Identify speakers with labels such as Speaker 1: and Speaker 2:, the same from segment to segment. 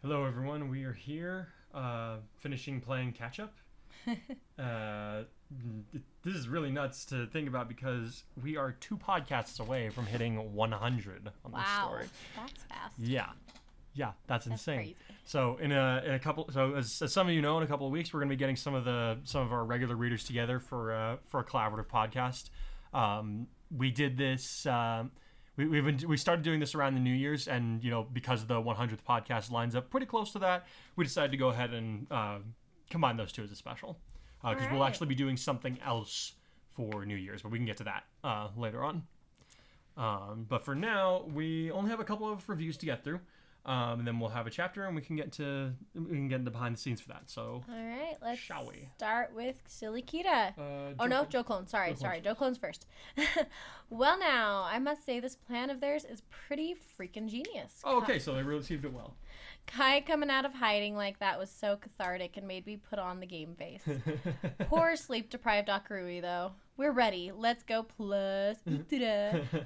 Speaker 1: Hello, everyone. We are here, finishing playing catch up. This is really nuts to think about because we are 2 podcasts away from hitting 100 on this story.
Speaker 2: That's fast.
Speaker 1: Yeah, that's insane.
Speaker 2: Crazy.
Speaker 1: So in a couple, so as some of you know, in a couple of weeks, we're going to be getting some of our regular readers together for a collaborative podcast. We did this. We started doing this around the New Year's, and because the 100th podcast lines up pretty close to that, we decided to go ahead and combine those two as a special, because we'll actually be doing something else for New Year's, but we can get to that later on. But for now, we only have a couple of reviews to get through, and then we'll have a chapter, and we can get into behind the scenes for that. So,
Speaker 2: all right, let's
Speaker 1: shall we
Speaker 2: start with Silly Kita? Joe Clone. Sorry, Joe Clone's first. Well, now I must say this plan of theirs is pretty freaking genius.
Speaker 1: Oh, okay, so they really received it well.
Speaker 2: Kai coming out of hiding like that was so cathartic and made me put on the game face. Poor sleep-deprived Akurui, though. We're ready. Let's go plus.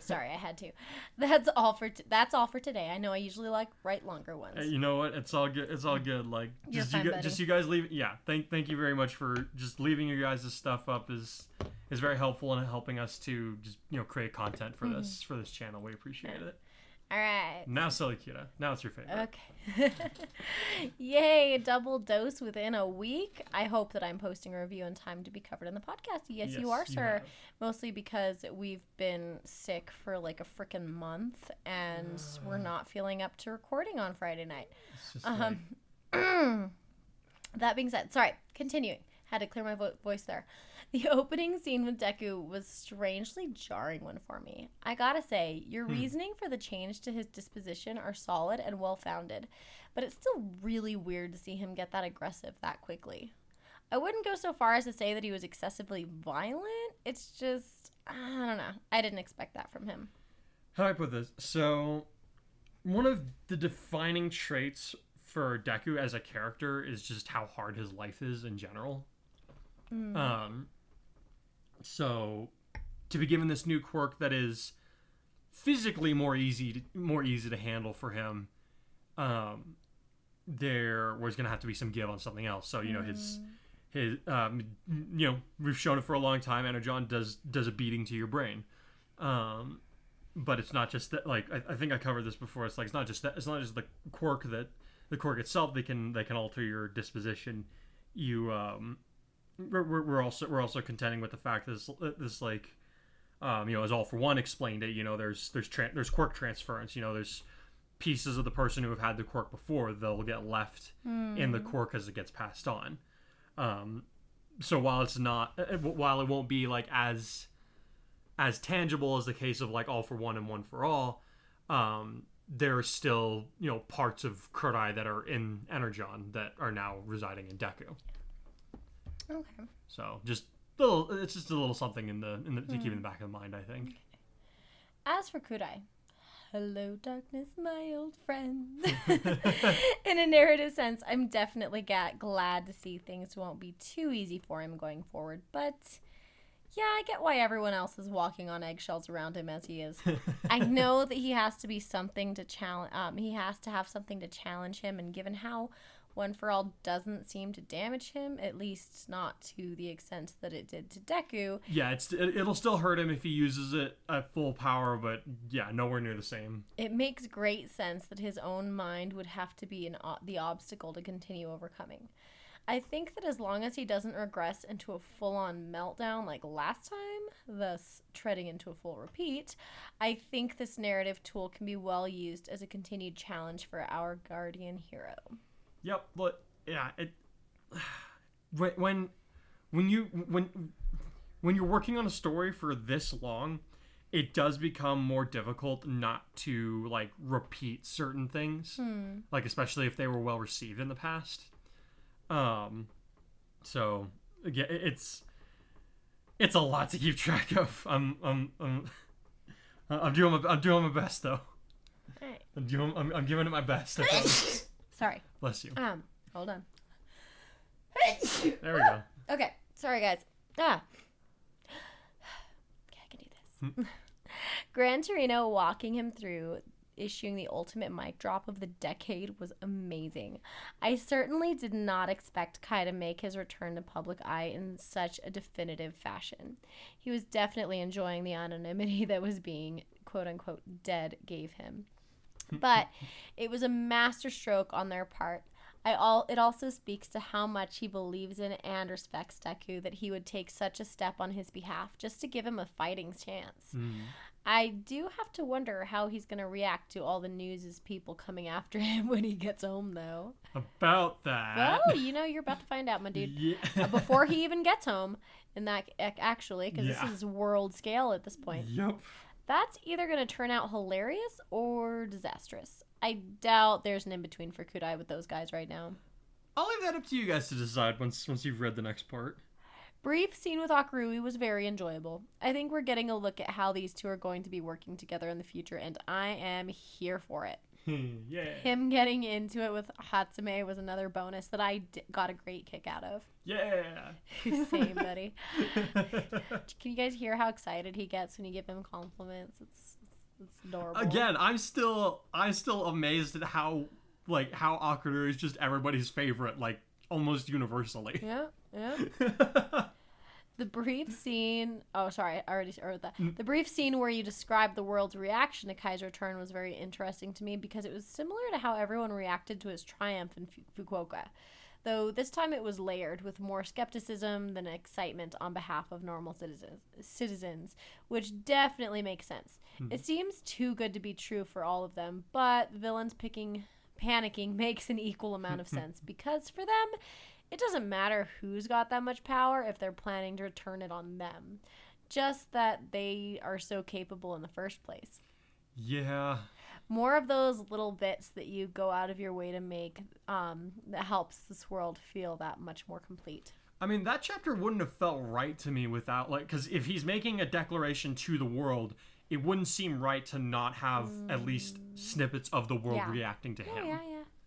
Speaker 2: Sorry, I had to. That's all for today. I know I usually write longer ones.
Speaker 1: You know what? It's all good. It's all good. Like just you guys leave. Yeah. Thank you very much for just leaving your guys' stuff up is very helpful in helping us to just create content for this channel. We appreciate it.
Speaker 2: All right.
Speaker 1: Now, Silly Kita. Now it's your favorite.
Speaker 2: Okay. Yay, a double dose within a week. I hope that I'm posting a review in time to be covered in the podcast. Yes, you are, sir. Mostly because we've been sick for like a freaking month, and we're not feeling up to recording on Friday night. That being said, sorry, continuing. Had to clear my voice there. The opening scene with Deku was strangely jarring one for me. I gotta say, your reasoning for the change to his disposition are solid and well-founded, but it's still really weird to see him get that aggressive that quickly. I wouldn't go so far as to say that he was excessively violent. It's just, I don't know. I didn't expect that from him.
Speaker 1: How do I put this? So, one of the defining traits for Deku as a character is just how hard his life is in general. So, to be given this new quirk that is physically more easy to handle for him, there was going to have to be some give on something else. So, his we've shown it for a long time. Energon does a beating to your brain, but it's not just that. Like I think I covered this before. It's like it's not just that. It's not just the quirk itself. They can alter your disposition. We're also contending with the fact that this like as All For One explained it, there's quirk transference. There's pieces of the person who have had the quirk before, they'll get left in the quirk as it gets passed on. So while it won't be like as tangible as the case of like All For One and One For All, there are still parts of Kurdai that are in Energon that are now residing in Deku.
Speaker 2: Okay.
Speaker 1: So it's just a little something to keep in the back of the mind, I think.
Speaker 2: Okay. As for Kurdai, hello darkness, my old friend. In a narrative sense, I'm definitely glad to see things won't be too easy for him going forward, but yeah, I get why everyone else is walking on eggshells around him as he is. I know that he has to be something to challenge. He has to have something to challenge him, and given how One For All doesn't seem to damage him, at least not to the extent that it did to Deku.
Speaker 1: Yeah, it'll still hurt him if he uses it at full power, but yeah, nowhere near the same.
Speaker 2: It makes great sense that his own mind would have to be the obstacle to continue overcoming. I think that as long as he doesn't regress into a full-on meltdown like last time, thus treading into a full repeat, I think this narrative tool can be well used as a continued challenge for our guardian hero.
Speaker 1: Yep, but yeah, when you're working on a story for this long, it does become more difficult not to like repeat certain things, like especially if they were well received in the past. So yeah, it's a lot to keep track of. I'm doing my best though.
Speaker 2: Right.
Speaker 1: I'm giving it my best.
Speaker 2: Sorry.
Speaker 1: Bless you.
Speaker 2: Hold on.
Speaker 1: There we go.
Speaker 2: Okay. Sorry, guys. Okay, I can do this. Gran Torino walking him through issuing the ultimate mic drop of the decade was amazing. I certainly did not expect Kai to make his return to public eye in such a definitive fashion. He was definitely enjoying the anonymity that was being, quote-unquote, dead gave him. But it was a masterstroke on their part. It also speaks to how much he believes in and respects Deku, that he would take such a step on his behalf just to give him a fighting chance. I do have to wonder how he's going to react to all the news' people coming after him when he gets home, though.
Speaker 1: About that.
Speaker 2: Well, you're about to find out, my dude.
Speaker 1: Yeah.
Speaker 2: Before he even gets home, and that actually, because this is world scale at this point.
Speaker 1: Yep.
Speaker 2: That's either going to turn out hilarious or disastrous. I doubt there's an in-between for Kudai with those guys right now.
Speaker 1: I'll leave that up to you guys to decide once you've read the next part.
Speaker 2: Brief scene with Akurui was very enjoyable. I think we're getting a look at how these two are going to be working together in the future, and I am here for it.
Speaker 1: Yeah.
Speaker 2: Him getting into it with Hatsume was another bonus that I got a great kick out of.
Speaker 1: Yeah.
Speaker 2: Same, buddy. Can you guys hear how excited he gets when you give him compliments? It's adorable.
Speaker 1: Again, I'm still amazed at how Akurui is just everybody's favorite, like almost universally.
Speaker 2: Yeah. The brief scene... Oh, sorry. I already heard that. The brief scene where you described the world's reaction to Kai's return was very interesting to me because it was similar to how everyone reacted to his triumph in Fukuoka. Though this time it was layered with more skepticism than excitement on behalf of normal citizens, which definitely makes sense. It seems too good to be true for all of them, but the villains panicking makes an equal amount of sense because for them, it doesn't matter who's got that much power if they're planning to return it on them. Just that they are so capable in the first place.
Speaker 1: Yeah.
Speaker 2: More of those little bits that you go out of your way to make that helps this world feel that much more complete.
Speaker 1: I mean, that chapter wouldn't have felt right to me without, because if he's making a declaration to the world, it wouldn't seem right to not have at least snippets of the world reacting to him.
Speaker 2: Yeah,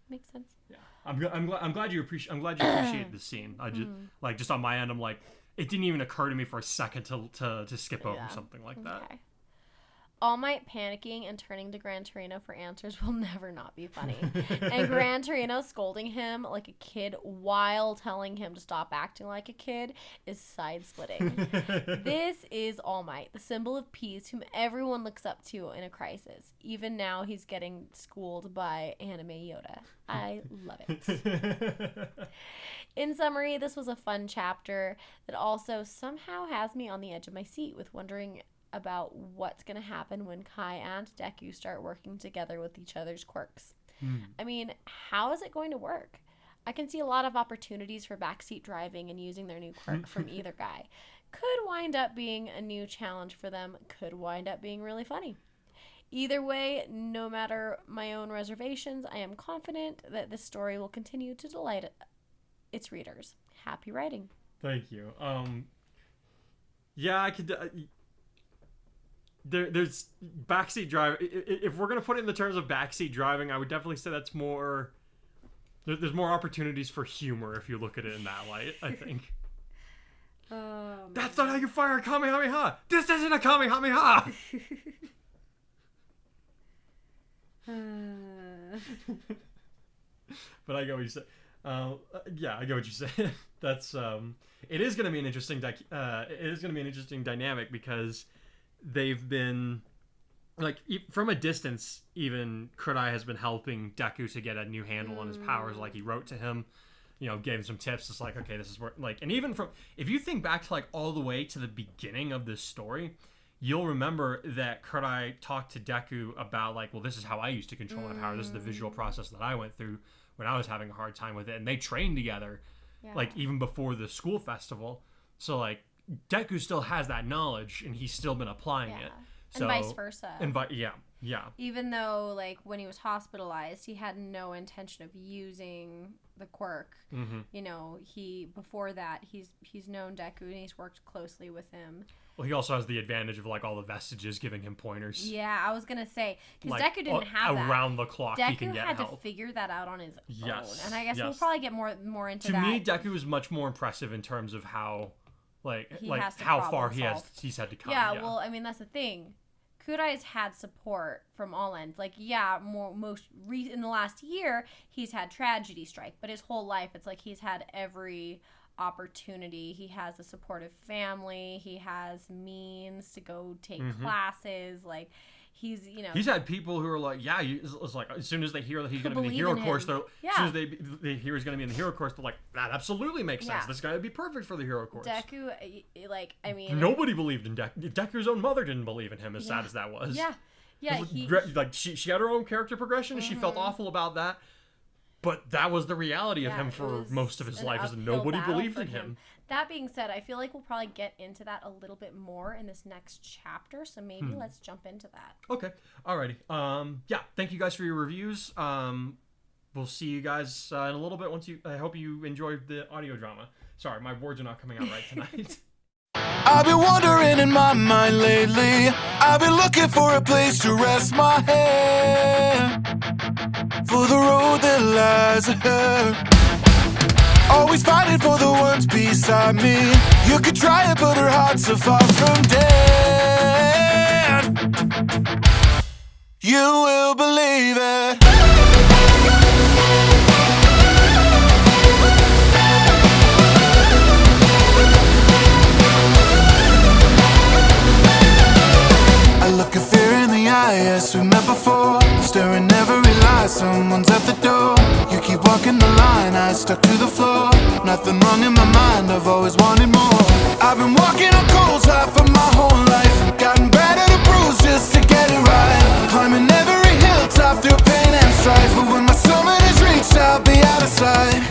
Speaker 2: makes sense.
Speaker 1: Yeah, I'm glad you appreciate the scene. I just just on my end, I'm like, it didn't even occur to me for a second to skip over something like that.
Speaker 2: All Might panicking and turning to Gran Torino for answers will never not be funny. And Gran Torino scolding him like a kid while telling him to stop acting like a kid is side-splitting. This is All Might, the symbol of peace whom everyone looks up to in a crisis. Even now he's getting schooled by Anime Yoda. I love it. In summary, this was a fun chapter that also somehow has me on the edge of my seat with wondering about what's going to happen when Kai and Deku start working together with each other's quirks. I mean, how is it going to work? I can see a lot of opportunities for backseat driving and using their new quirk from either guy. Could wind up being a new challenge for them, could wind up being really funny. Either way, no matter my own reservations, I am confident that this story will continue to delight its readers. Happy writing.
Speaker 1: Thank you. Yeah, I could... There's backseat driving. If we're gonna put it in the terms of backseat driving, I would definitely say that's more. There's more opportunities for humor if you look at it in that light. I think. That's not how you fire a Kamehameha. This isn't a Kamehameha. But I get what you say. Yeah, I get what you say. That's It is gonna be an interesting. Dynamic because they've been, from a distance, even Kudai has been helping Deku to get a new handle on his powers. Like, he wrote to him, gave him some tips. It's like, okay, this is where, and even if you think back to, all the way to the beginning of this story, you'll remember that Kudai talked to Deku about, well, this is how I used to control my power. This is the visual process that I went through when I was having a hard time with it. And they trained together, even before the school festival. So, Deku still has that knowledge, and he's still been applying it. So,
Speaker 2: and vice versa.
Speaker 1: Yeah.
Speaker 2: Even though, when he was hospitalized, he had no intention of using the quirk. Before that, he's known Deku, and he's worked closely with him.
Speaker 1: Well, he also has the advantage of, all the vestiges giving him pointers.
Speaker 2: Yeah, I was going to say, because Deku didn't have that.
Speaker 1: Around the clock,
Speaker 2: Deku
Speaker 1: he can get help.
Speaker 2: Deku had to figure that out on his own.
Speaker 1: Yes.
Speaker 2: And I guess we'll probably get more into
Speaker 1: that.
Speaker 2: To
Speaker 1: me, Deku is much more impressive in terms of how... how far he's had to come.
Speaker 2: Yeah, well, I mean, that's the thing. Kudai's had support from all ends. Like, yeah, in the last year, he's had tragedy strike, but his whole life, it's like he's had every opportunity. He has a supportive family. He has means to go take classes. Like, he's
Speaker 1: had people who are like, it's like as soon as they hear that he's going to be in the hero course, as soon as they hear he's going to be in the hero course, they're like, that absolutely makes sense. This guy would be perfect for the hero course.
Speaker 2: Deku,
Speaker 1: nobody believed in Deku. Deku's own mother didn't believe in him, as sad as that was. She had her own character progression, and she felt awful about that. But that was the reality of him for most of his life, is that nobody believed in him.
Speaker 2: That being said, I feel like we'll probably get into that a little bit more in this next chapter, so maybe let's jump into that.
Speaker 1: Okay. Alrighty. Thank you guys for your reviews. We'll see you guys in a little bit. I hope you enjoyed the audio drama. Sorry, my words are not coming out right tonight.
Speaker 3: I've been wandering in my mind lately. I've been looking for a place to rest my head, for the road that lies ahead. Always fighting for the ones beside me. You could try it, but her heart's so far from dead. You will believe it. I look at fear in the eye, as we met before. Stirring every lie, someone's at the door. You keep walking the line, I stuck to the floor. Nothing wrong in my mind, I've always wanted more. I've been walking on coals high for my whole life. Gotten better to bruise just to get it right. Climbing every hilltop through pain and strife. But when my summit is reached, I'll be out of sight.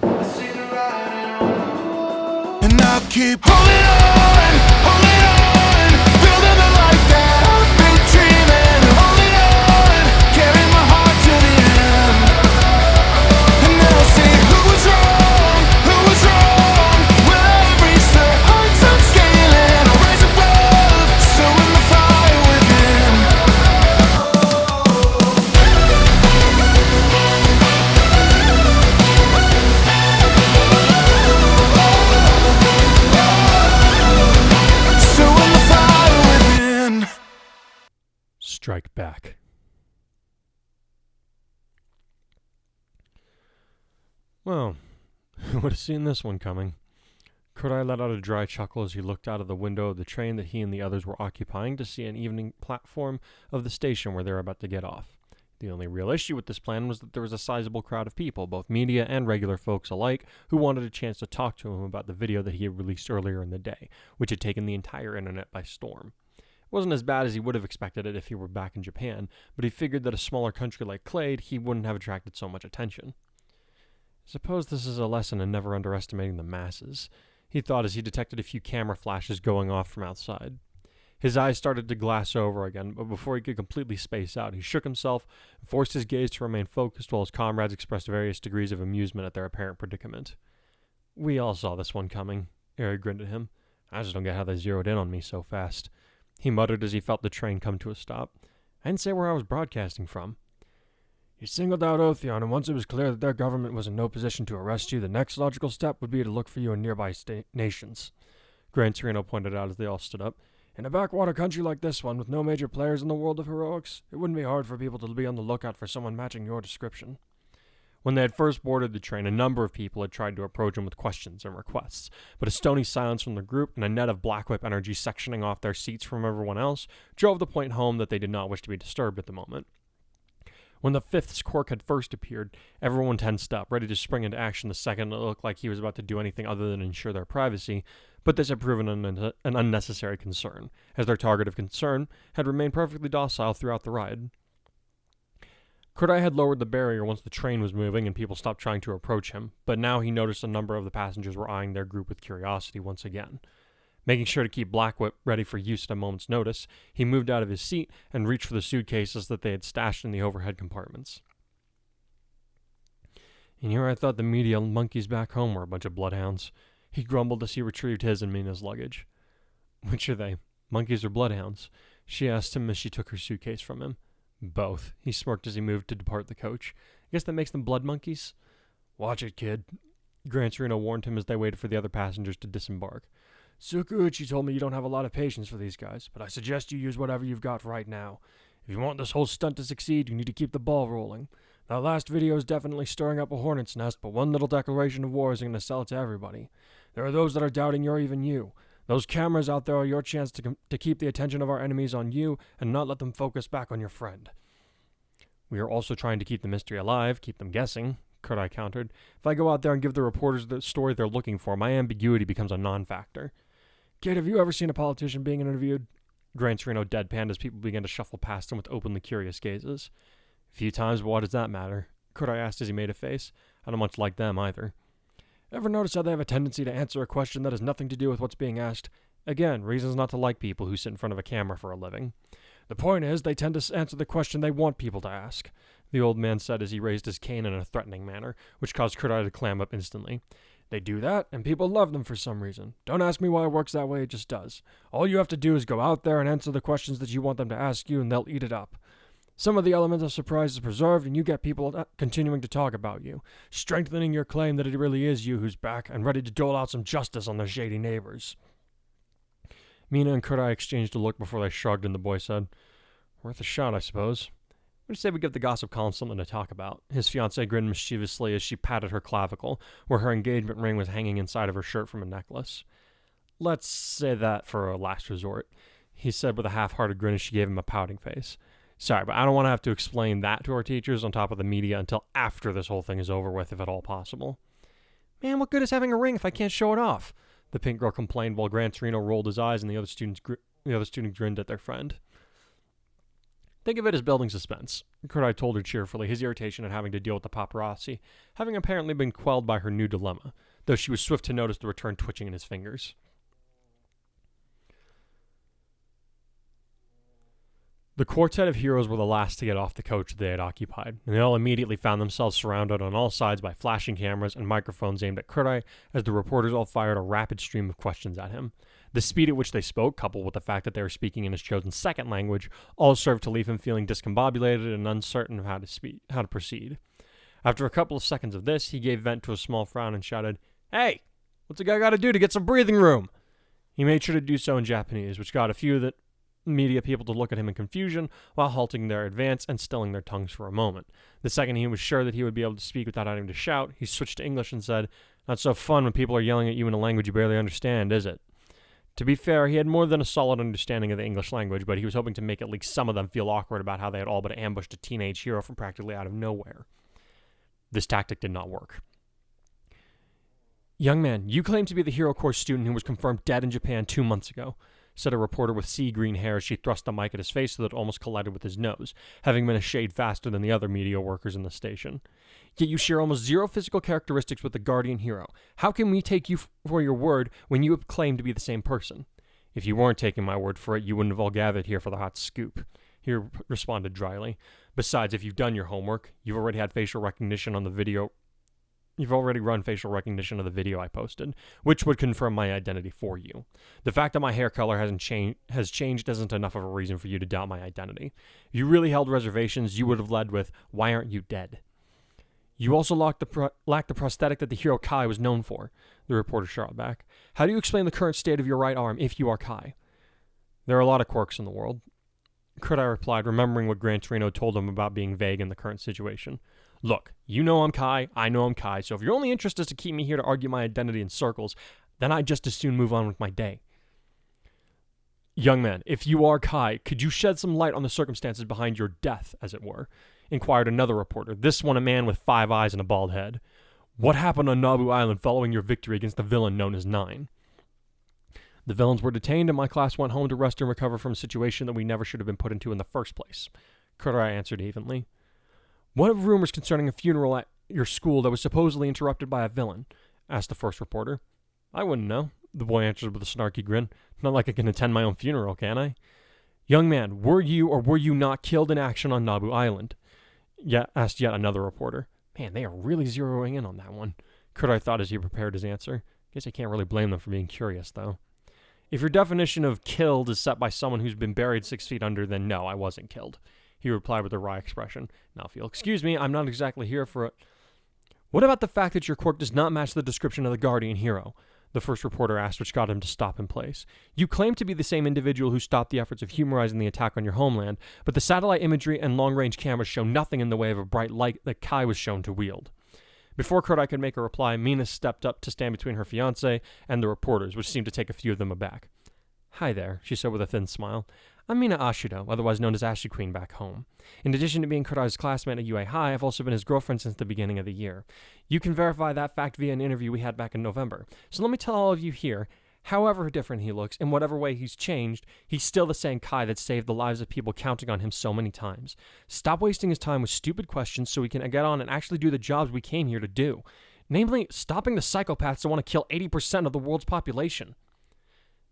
Speaker 3: I see the writing on the wall, and I'll keep holding on, holding on. Building the life that I've been dreaming. Holding on, carrying my heart to the end. And they'll see who was wrong, who was wrong. When I've reached the heights I'm scaling, I'll rise above, so in the fire within. So in the fire within.
Speaker 1: Strike back. Well, who would have seen this one coming? Kudai let out a dry chuckle as he looked out of the window of the train that he and the others were occupying to see an evening platform of the station where they were about to get off. The only real issue with this plan was that there was a sizable crowd of people, both media and regular folks alike, who wanted a chance to talk to him about the video that he had released earlier in the day, which had taken the entire internet by storm. It wasn't as bad as he would have expected it if he were back in Japan, but he figured that a smaller country like Klayd, he wouldn't have attracted so much attention. I suppose this is a lesson in never underestimating the masses, he thought as he detected a few camera flashes going off from outside. His eyes started to glass over again, but before he could completely space out, he shook himself and forced his gaze to remain focused while his comrades expressed various degrees of amusement at their apparent predicament. We all saw this one coming, Eric grinned at him. I just don't get how they zeroed in on me so fast. He muttered as he felt the train come to a stop. I didn't say where I was broadcasting from. You singled out Otheon, and once it was clear that their government was in no position to arrest you, the next logical step would be to look for you in nearby nations. Gran Torino pointed out as they all stood up. In a backwater country like this one, with no major players in the world of heroics, it wouldn't be hard for people to be on the lookout for someone matching your description. When they had first boarded the train, a number of people had tried to approach him with questions and requests, but a stony silence from the group and a net of Black Whip energy sectioning off their seats from everyone else drove the point home that they did not wish to be disturbed at the moment. When the fifth quirk had first appeared, everyone tensed up, ready to spring into action the second it looked like he was about to do anything other than ensure their privacy, but this had proven an unnecessary concern, as their target of concern had remained perfectly docile throughout the ride. Kudai had lowered the barrier once the train was moving and people stopped trying to approach him, but now he noticed a number of the passengers were eyeing their group with curiosity once again. Making sure to keep Black Whip ready for use at a moment's notice, he moved out of his seat and reached for the suitcases that they had stashed in the overhead compartments. And here I thought the media monkeys back home were a bunch of bloodhounds. He grumbled as he retrieved his and Mina's luggage. Which are they, monkeys or bloodhounds? She asked him as she took her suitcase from him. Both, he smirked as he moved to depart the coach. I guess that makes them blood monkeys? Watch it, kid, Gran Torino warned him as they waited for the other passengers to disembark.
Speaker 4: Sukuuchi told me you don't have a lot of patience for these guys, but I suggest you use whatever you've got right now. If you want this whole stunt to succeed, you need to keep the ball rolling. That last video is definitely stirring up a hornet's nest, but one little declaration of war isn't going to sell it to everybody. There are those that are doubting you're even you. Those cameras out there are your chance to keep the attention of our enemies on you and not let them focus back on your friend. We are also trying to keep the mystery alive, keep them guessing, Kurai countered. If I go out there and give the reporters the story they're looking for, my ambiguity becomes a non-factor. Kid, have you ever seen a politician being interviewed? Gran Torino deadpanned as people began to shuffle past him with openly curious gazes. A few times, but what does that matter? Kurai asked as he made a face. I don't much like them either. Ever notice how they have a tendency to answer a question that has nothing to do with what's being asked? Again, reasons not to like people who sit in front of a camera for a living. The point is, they tend to answer the question they want people to ask, the old man said as he raised his cane in a threatening manner, which caused Kurai to clam up instantly. They do that, and people love them for some reason. Don't ask me why it works that way, it just does. All you have to do is go out there and answer the questions that you want them to ask you, and they'll eat it up. Some of the element of surprise is preserved, and you get people continuing to talk about you, strengthening your claim that it really is you who's back and ready to dole out some justice on their shady neighbors. Mina and Kurai exchanged a look before they shrugged, and the boy said, Worth a shot, I suppose. What do you say we give the gossip column something to talk about? His fiancée grinned mischievously as she patted her clavicle, where her engagement ring was hanging inside of her shirt from a necklace. Let's say that for a last resort, he said with a half-hearted grin as she gave him a pouting face. Sorry, but I don't want to have to explain that to our teachers on top of the media until after this whole thing is over with, if at all possible. Man, what good is having a ring if I can't show it off? The pink girl complained while Gran Torino rolled his eyes and the other student grinned at their friend. Think of it as building suspense, Kurai told her cheerfully, his irritation at having to deal with the paparazzi, having apparently been quelled by her new dilemma, though she was swift to notice the return twitching in his fingers. The quartet of heroes were the last to get off the coach they had occupied, and they all immediately found themselves surrounded on all sides by flashing cameras and microphones aimed at Kurai as the reporters all fired a rapid stream of questions at him. The speed at which they spoke, coupled with the fact that they were speaking in his chosen second language, all served to leave him feeling discombobulated and uncertain of how to proceed. After a couple of seconds of this, he gave vent to a small frown and shouted, Hey! What's a guy got to do to get some breathing room? He made sure to do so in Japanese, which got a few of the media people to look at him in confusion while halting their advance and stilling their tongues for a moment. The second he was sure that he would be able to speak without having to shout, he switched to English and said, Not so fun when people are yelling at you in a language you barely understand, is it? To be fair, he had more than a solid understanding of the English language, but he was hoping to make at least some of them feel awkward about how they had all but ambushed a teenage hero from practically out of nowhere. This tactic did not work. Young man, you claim to be the Hero Corps student who was confirmed dead in Japan 2 months ago, said a reporter with sea green hair as she thrust the mic at his face so that it almost collided with his nose, having been a shade faster than the other media workers in the station. Yet you share almost zero physical characteristics with the Guardian Hero. How can we take you for your word when you claim to be the same person? If you weren't taking my word for it, you wouldn't have all gathered here for the hot scoop, he responded dryly. Besides, if you've done your homework, you've already had facial recognition on the video. You've already run facial recognition of the video I posted, which would confirm my identity for you. The fact that my hair color has changed isn't enough of a reason for you to doubt my identity. If you really held reservations, you would have led with, Why aren't you dead? You also lack the prosthetic that the hero Kai was known for, the reporter shot back. How do you explain the current state of your right arm if you are Kai? There are a lot of quirks in the world, Kurai replied, remembering what Gran Torino told him about being vague in the current situation. Look, you know I'm Kai, I know I'm Kai, so if your only interest is to keep me here to argue my identity in circles, then I'd just as soon move on with my day. Young man, if you are Kai, could you shed some light on the circumstances behind your death, as it were? Inquired another reporter, this one a man with 5 eyes and a bald head. What happened on Nabu Island following your victory against the villain known as Nine? The villains were detained and my class went home to rest and recover from a situation that we never should have been put into in the first place, Kurai answered evenly. What of rumors concerning a funeral at your school that was supposedly interrupted by a villain? Asked the first reporter. I wouldn't know, the boy answered with a snarky grin. Not like I can attend my own funeral, can I? Young man, were you or were you not killed in action on Nabu Island? Asked yet another reporter. Man, they are really zeroing in on that one, Kurai thought as he prepared his answer. Guess I can't really blame them for being curious, though. If your definition of killed is set by someone who's been buried 6 feet under, then no, I wasn't killed, he replied with a wry expression. Now, if you'll excuse me, I'm not exactly here for it. What about the fact that your quirk does not match the description of the Guardian Hero? The first reporter asked, which got him to stop in place. You claim to be the same individual who stopped the efforts of Humarise in the attack on your homeland, but the satellite imagery and long-range cameras show nothing in the way of a bright light that Kai was shown to wield. Before Kodai could make a reply, Mina stepped up to stand between her fiancé and the reporters, which seemed to take a few of them aback. Hi there, she said with a thin smile. I'm Mina Ashido, otherwise known as Ashy Queen back home. In addition to being Kodai's classmate at UA High, I've also been his girlfriend since the beginning of the year. You can verify that fact via an interview we had back in November. So let me tell all of you here, however different he looks, in whatever way he's changed, he's still the same Kai that saved the lives of people counting on him so many times. Stop wasting his time with stupid questions so we can get on and actually do the jobs we came here to do. Namely, stopping the psychopaths that want to kill 80% of the world's population.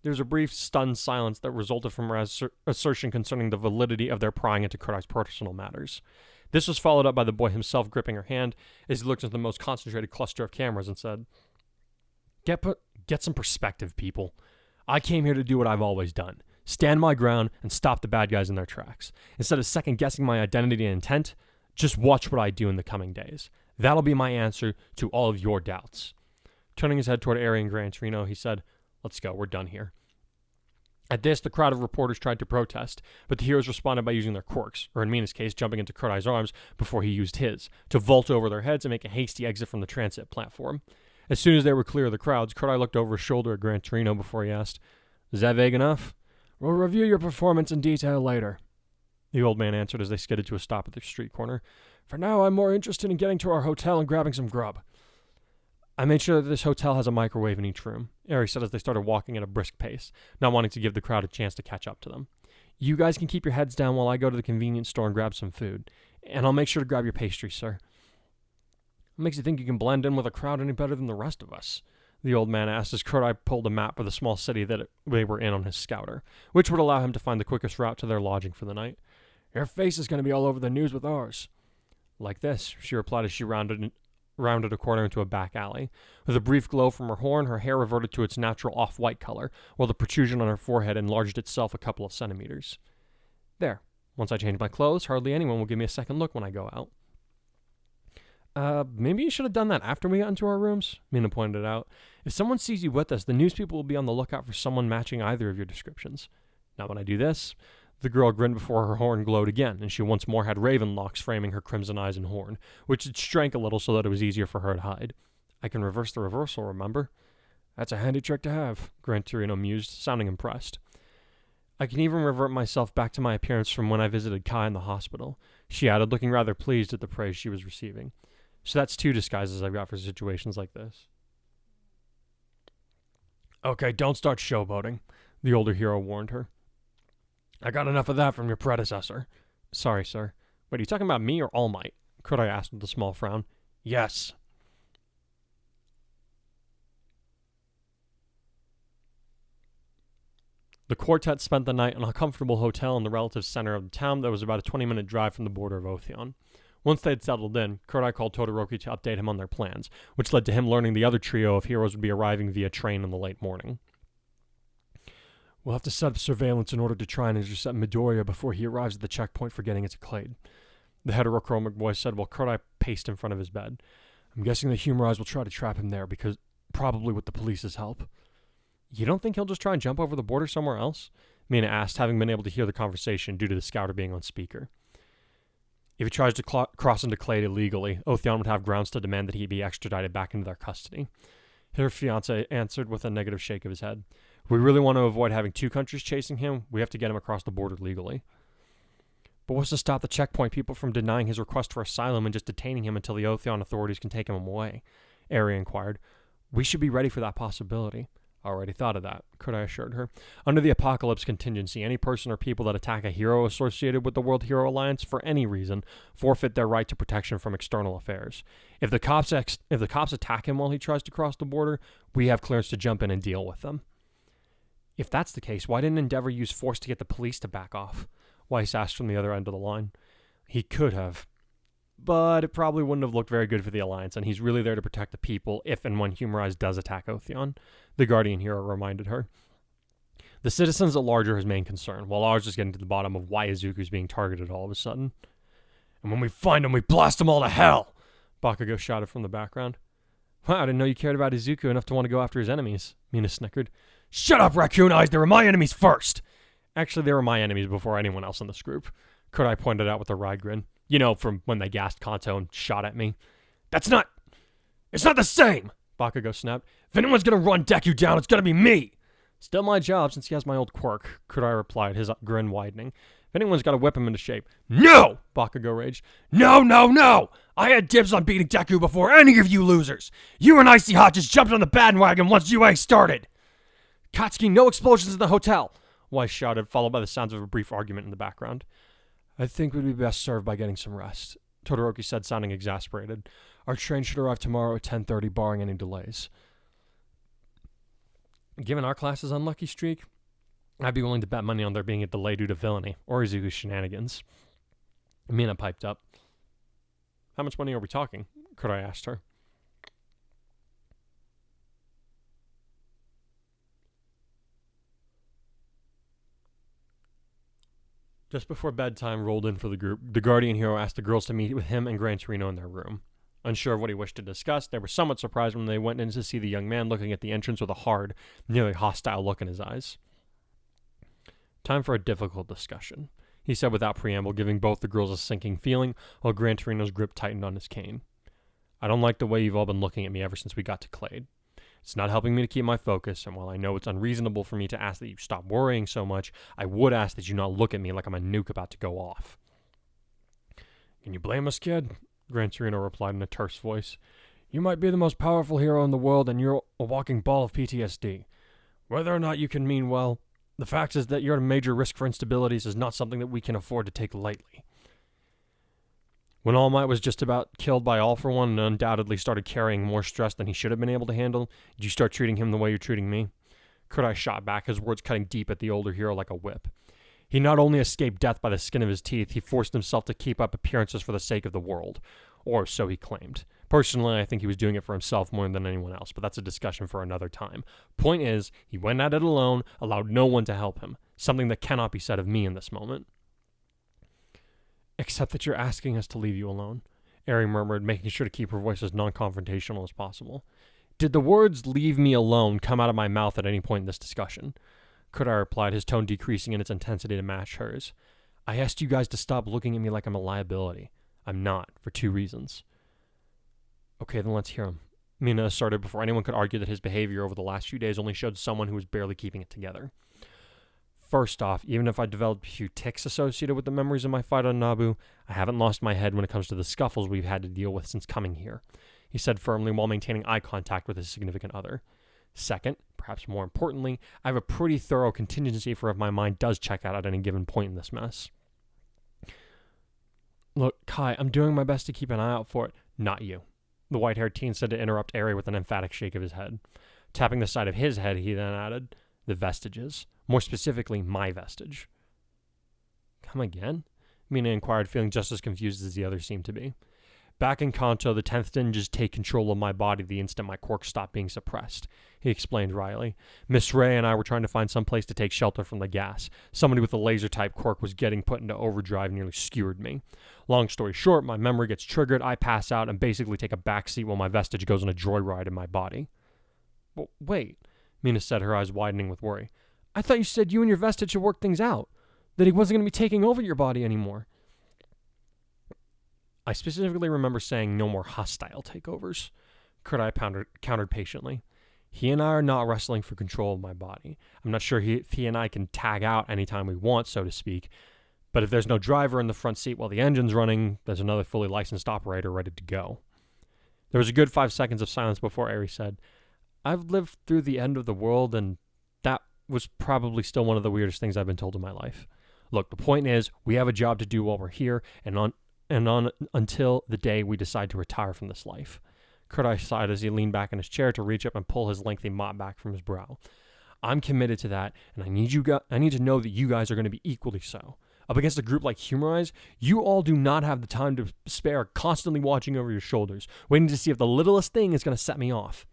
Speaker 4: There was a brief, stunned silence that resulted from her assertion concerning the validity of their prying into Kodai's personal matters. This was followed up by the boy himself gripping her hand as he looked at the most concentrated cluster of cameras and said, Get some perspective, people. I came here to do what I've always done. Stand my ground and stop the bad guys in their tracks. Instead of second-guessing my identity and intent, just watch what I do in the coming days. That'll be my answer to all of your doubts. Turning his head toward Ari and Gran Torino, he said, Let's go, we're done here. At this, the crowd of reporters tried to protest, but the heroes responded by using their quirks, or in Mina's case, jumping into Kodai's arms before he used his, to vault over their heads and make a hasty exit from the transit platform. As soon as they were clear of the crowds, Kodai looked over his shoulder at Gran Torino before he asked, Is that vague enough? We'll review your performance in detail later. The old man answered as they skidded to a stop at the street corner. For now, I'm more interested in getting to our hotel and grabbing some grub. I made sure that this hotel has a microwave in each room, Ari said as they started walking at a brisk pace, not wanting to give the crowd a chance to catch up to them. You guys can keep your heads down while I go to the convenience store and grab some food. And I'll make sure to grab your pastry, sir. What makes you think you can blend in with a crowd any better than the rest of us? The old man asked as Kodai pulled a map of the small city that they were in on his scouter, which would allow him to find the quickest route to their lodging for the night. Your face is going to be all over the news with ours. Like this, she replied as she rounded a corner into a back alley. With a brief glow from her horn, her hair reverted to its natural off-white color, while the protrusion on her forehead enlarged itself a couple of centimeters. There. Once I change my clothes, hardly anyone will give me a second look when I go out. Maybe you should have done that after we got into our rooms, Mina pointed out. If someone sees you with us, the news people will be on the lookout for someone matching either of your descriptions. Now when I do this... The girl grinned before her horn glowed again, and she once more had raven locks framing her crimson eyes and horn, which it shrank a little so that it was easier for her to hide. I can reverse the reversal, remember? That's a handy trick to have, Gran Torino mused, sounding impressed. I can even revert myself back to my appearance from when I visited Kai in the hospital, she added, looking rather pleased at the praise she was receiving. So that's 2 disguises I've got for situations like this. Okay, don't start showboating, the older hero warned her. I got enough of that from your predecessor. Sorry, sir. Wait, are you talking about me or All Might? Kodai asked with a small frown. Yes. The quartet spent the night in a comfortable hotel in the relative center of the town that was about a 20-minute drive from the border of Otheon. Once they had settled in, Kodai called Todoroki to update him on their plans, which led to him learning the other trio of heroes would be arriving via train in the late morning. We'll have to set up surveillance in order to try and intercept Midoriya before he arrives at the checkpoint for getting into Klayd, the heterochromic voice said while Kodai paced in front of his bed. I'm guessing the Humarise will try to trap him there, because probably with the police's help. You don't think he'll just try and jump over the border somewhere else? Mina asked, having been able to hear the conversation due to the scouter being on speaker. If he tries to cross into Klayd illegally, Otheon would have grounds to demand that he be extradited back into their custody. Her fiancé answered with a negative shake of his head. If we really want to avoid having 2 countries chasing him, we have to get him across the border legally. But what's to stop the checkpoint people from denying his request for asylum and just detaining him until the Otheon authorities can take him away? Ari inquired. We should be ready for that possibility. Already thought of that, Kodai assured her. Under the Apocalypse contingency, any person or people that attack a hero associated with the World Hero Alliance for any reason forfeit their right to protection from external affairs. If the cops attack him while he tries to cross the border, we have clearance to jump in and deal with them. If that's the case, why didn't Endeavor use force to get the police to back off? Weiss asked from the other end of the line. He could have. But it probably wouldn't have looked very good for the Alliance, and he's really there to protect the people if and when Humarise does attack Otheon, the Guardian hero reminded her. The citizens at large are his main concern, while ours is getting to the bottom of why Izuku's being targeted all of a sudden. And when we find him, we blast them all to hell! Bakugo shouted from the background. Wow, I didn't know you cared about Izuku enough to want to go after his enemies, Mina snickered. Shut up, Raccoon Eyes! They were my enemies first! Actually, they were my enemies before anyone else in this group, Kodai pointed out with a wry grin. You know, from when they gassed Kanto and shot at me. It's not the same! Bakugo snapped. If anyone's gonna run Deku down, it's gonna be me! Still my job since he has my old quirk, Kodai replied, his grin widening. If anyone's gotta whip him into shape. No! Bakugo raged. No! I had dibs on beating Deku before any of you losers! You and Icy Hot just jumped on the bandwagon once UA started! Katsuki, no explosions in the hotel! Weiss shouted, followed by the sounds of a brief argument in the background. I think we'd be best served by getting some rest, Todoroki said, sounding exasperated. Our train should arrive tomorrow at 10:30, barring any delays. Given our class's unlucky streak, I'd be willing to bet money on there being a delay due to villainy, or Izuku's shenanigans. Mina piped up. How much money are we talking? Kodai asked her. Just before bedtime rolled in for the group, the Guardian Hero asked the girls to meet with him and Gran Torino in their room. Unsure of what he wished to discuss, they were somewhat surprised when they went in to see the young man looking at the entrance with a hard, nearly hostile look in his eyes. Time for a difficult discussion, he said without preamble, giving both the girls a sinking feeling while Gran Torino's grip tightened on his cane. I don't like the way you've all been looking at me ever since we got to Klayd. It's not helping me to keep my focus, and while I know it's unreasonable for me to ask that you stop worrying so much, I would ask that you not look at me like I'm a nuke about to go off. Can you blame us, kid? Gran Torino replied in a terse voice. You might be the most powerful hero in the world, and you're a walking ball of PTSD. Whether or not you can mean well, the fact is that you're at a major risk for instabilities is not something that we can afford to take lightly. When All Might was just about killed by All For One and undoubtedly started carrying more stress than he should have been able to handle, did you start treating him the way you're treating me? Kodai shot back, his words cutting deep at the older hero like a whip. He not only escaped death by the skin of his teeth, he forced himself to keep up appearances for the sake of the world. Or so he claimed. Personally, I think he was doing it for himself more than anyone else, but that's a discussion for another time. Point is, he went at it alone, allowed no one to help him. Something that cannot be said of me in this moment. Except that you're asking us to leave you alone, Eri murmured, making sure to keep her voice as non-confrontational as possible. Did the words, leave me alone, come out of my mouth at any point in this discussion? Kodai replied, his tone decreasing in its intensity to match hers. I asked you guys to stop looking at me like I'm a liability. I'm not, for 2 reasons. Okay, then let's hear him. Mina asserted before anyone could argue that his behavior over the last few days only showed someone who was barely keeping it together. First off, even if I developed a few tics associated with the memories of my fight on Naboo, I haven't lost my head when it comes to the scuffles we've had to deal with since coming here, he said firmly while maintaining eye contact with his significant other. Second, perhaps more importantly, I have a pretty thorough contingency for if my mind does check out at any given point in this mess. Look, Kai, I'm doing my best to keep an eye out for it. Not you, the white-haired teen said to interrupt Eri with an emphatic shake of his head. Tapping the side of his head, he then added, the vestiges. More specifically, my vestige. Come again? Mina inquired, feeling just as confused as the others seemed to be. Back in Kanto, the 10th didn't just take control of my body the instant my quirk stopped being suppressed, he explained wryly. Miss Ray and I were trying to find some place to take shelter from the gas. Somebody with a laser-type quirk was getting put into overdrive and nearly skewered me. Long story short, my memory gets triggered, I pass out, and basically take a backseat while my vestige goes on a joyride in my body. Well, wait, Mina said, her eyes widening with worry. I thought you said you and your vestige should work things out. That he wasn't going to be taking over your body anymore. I specifically remember saying no more hostile takeovers. Kodai countered patiently. He and I are not wrestling for control of my body. I'm not sure if he and I can tag out anytime we want, so to speak. But if there's no driver in the front seat while the engine's running, there's another fully licensed operator ready to go. There was a good 5 seconds of silence before Eri said, I've lived through the end of the world, and that was probably still one of the weirdest things I've been told in my life. Look, the point is, we have a job to do while we're here, and on until the day we decide to retire from this life. Kodai sighed as he leaned back in his chair to reach up and pull his lengthy mop back from his brow. I'm committed to that, and I need to know that you guys are going to be equally so. Up against a group like Humarise, you all do not have the time to spare, constantly watching over your shoulders, waiting to see if the littlest thing is going to set me off.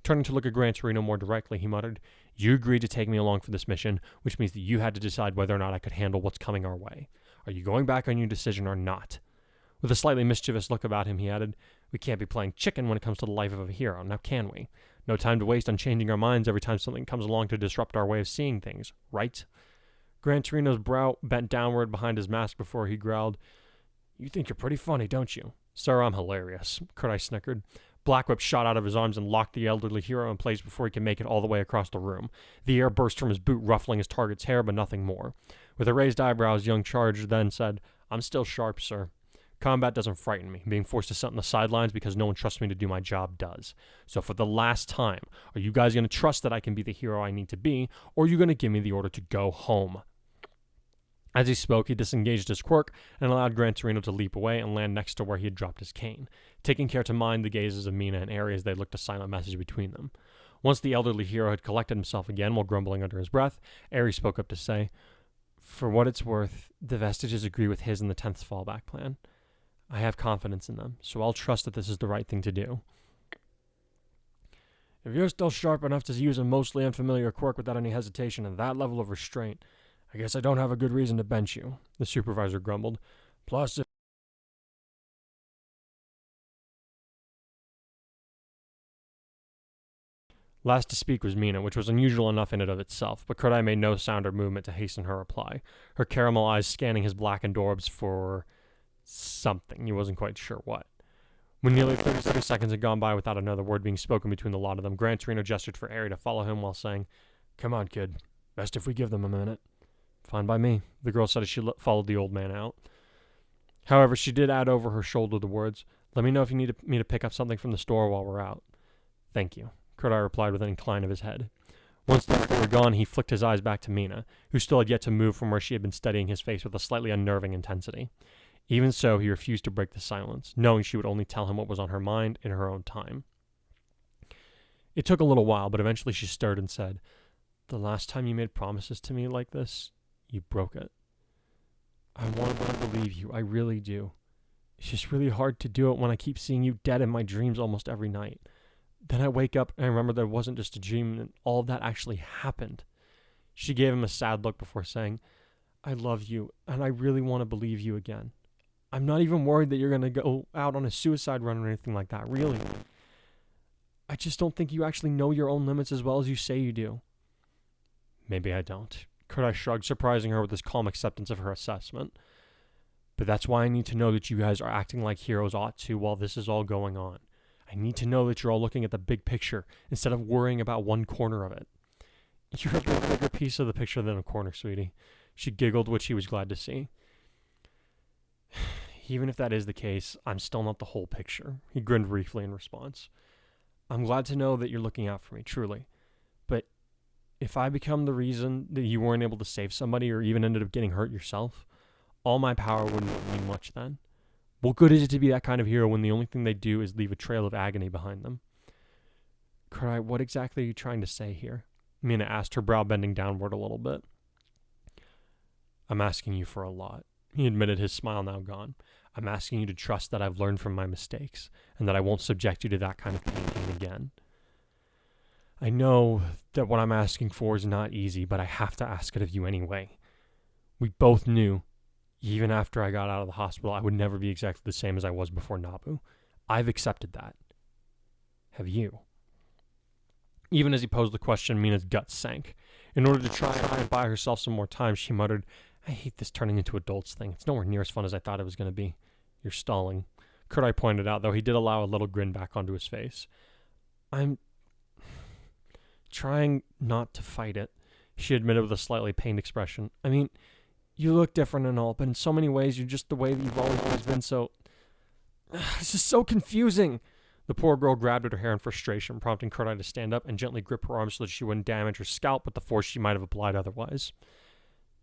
Speaker 4: Turning to look at Gran Torino more directly, he muttered, You agreed to take me along for this mission, which means that you had to decide whether or not I could handle what's coming our way. Are you going back on your decision or not? With a slightly mischievous look about him, he added, We can't be playing chicken when it comes to the life of a hero, now can we? No time to waste on changing our minds every time something comes along to disrupt our way of seeing things, right? Gran Torino's brow bent downward behind his mask before he growled, "You think you're pretty funny, don't you?" "Sir, I'm hilarious," Kurdai snickered. Black Whip shot out of his arms and locked the elderly hero in place before he could make it all the way across the room. The air burst from his boot, ruffling his target's hair, but nothing more. With a raised eyebrows, young Charge then said, "I'm still sharp, sir. Combat doesn't frighten me. Being forced to sit on the sidelines because no one trusts me to do my job does. So for the last time, are you guys going to trust that I can be the hero I need to be, or are you going to give me the order to go home?" As he spoke, he disengaged his quirk and allowed Gran Torino to leap away and land next to where he had dropped his cane, taking care to mind the gazes of Mina and Aerie as they looked a silent message between them. Once the elderly hero had collected himself again while grumbling under his breath, Aerie spoke up to say, "For what it's worth, the Vestiges agree with his and the 10th fallback plan. I have confidence in them, so I'll trust that this is the right thing to do." "If you're still sharp enough to use a mostly unfamiliar quirk without any hesitation and that level of restraint, I guess I don't have a good reason to bench you," the supervisor grumbled. "Plus, if Last to speak was Mina, which was unusual enough in and of itself, but Kurdai made no sound or movement to hasten her reply, her caramel eyes scanning his blackened orbs for something. He wasn't quite sure what. When nearly 30 seconds had gone by without another word being spoken between the lot of them, Gran Torino gestured for Aerie to follow him while saying, "Come on, kid. Best if we give them a minute." "Fine by me," the girl said as she followed the old man out. However, she did add over her shoulder the words, "Let me know if you need me to pick up something from the store while we're out." "Thank you," Kurdai replied with an incline of his head. Once they were gone, he flicked his eyes back to Mina, who still had yet to move from where she had been studying his face with a slightly unnerving intensity. Even so, he refused to break the silence, knowing she would only tell him what was on her mind in her own time. It took a little while, but eventually she stirred and said, "The last time you made promises to me like this, you broke it. I want to believe you, I really do. It's just really hard to do it when I keep seeing you dead in my dreams almost every night. Then I wake up and I remember that it wasn't just a dream and all of that actually happened." She gave him a sad look before saying, "I love you and I really want to believe you again. I'm not even worried that you're going to go out on a suicide run or anything like that, really. I just don't think you actually know your own limits as well as you say you do." "Maybe I don't." Kurdai shrugged, surprising her with his calm acceptance of her assessment. "But that's why I need to know that you guys are acting like heroes ought to while this is all going on. I need to know that you're all looking at the big picture instead of worrying about one corner of it." "You're a bigger piece of the picture than a corner, sweetie." She giggled, which he was glad to see. "Even if that is the case, I'm still not the whole picture." He grinned briefly in response. "I'm glad to know that you're looking out for me, truly. But if I become the reason that you weren't able to save somebody or even ended up getting hurt yourself, all my power wouldn't mean much then. What good is it to be that kind of hero when the only thing they do is leave a trail of agony behind them?" "Kurdai, what exactly are you trying to say here?" Mina asked, her brow bending downward a little bit. "I'm asking you for a lot," he admitted, his smile now gone. "I'm asking you to trust that I've learned from my mistakes, and that I won't subject you to that kind of pain again. I know that what I'm asking for is not easy, but I have to ask it of you anyway. We both knew, even after I got out of the hospital, I would never be exactly the same as I was before Nabu. I've accepted that. Have you?" Even as he posed the question, Mina's guts sank. In order to try and buy herself some more time, she muttered, "I hate this turning into adults thing. It's nowhere near as fun as I thought it was going to be." "You're stalling," Kurdai pointed out, though he did allow a little grin back onto his face. "I'm trying not to fight it," she admitted with a slightly pained expression. "I mean, you look different and all, but in so many ways, you're just the way that you've always been, so... This is so confusing." The poor girl grabbed at her hair in frustration, prompting Kurdai to stand up and gently grip her arm so that she wouldn't damage her scalp with the force she might have applied otherwise.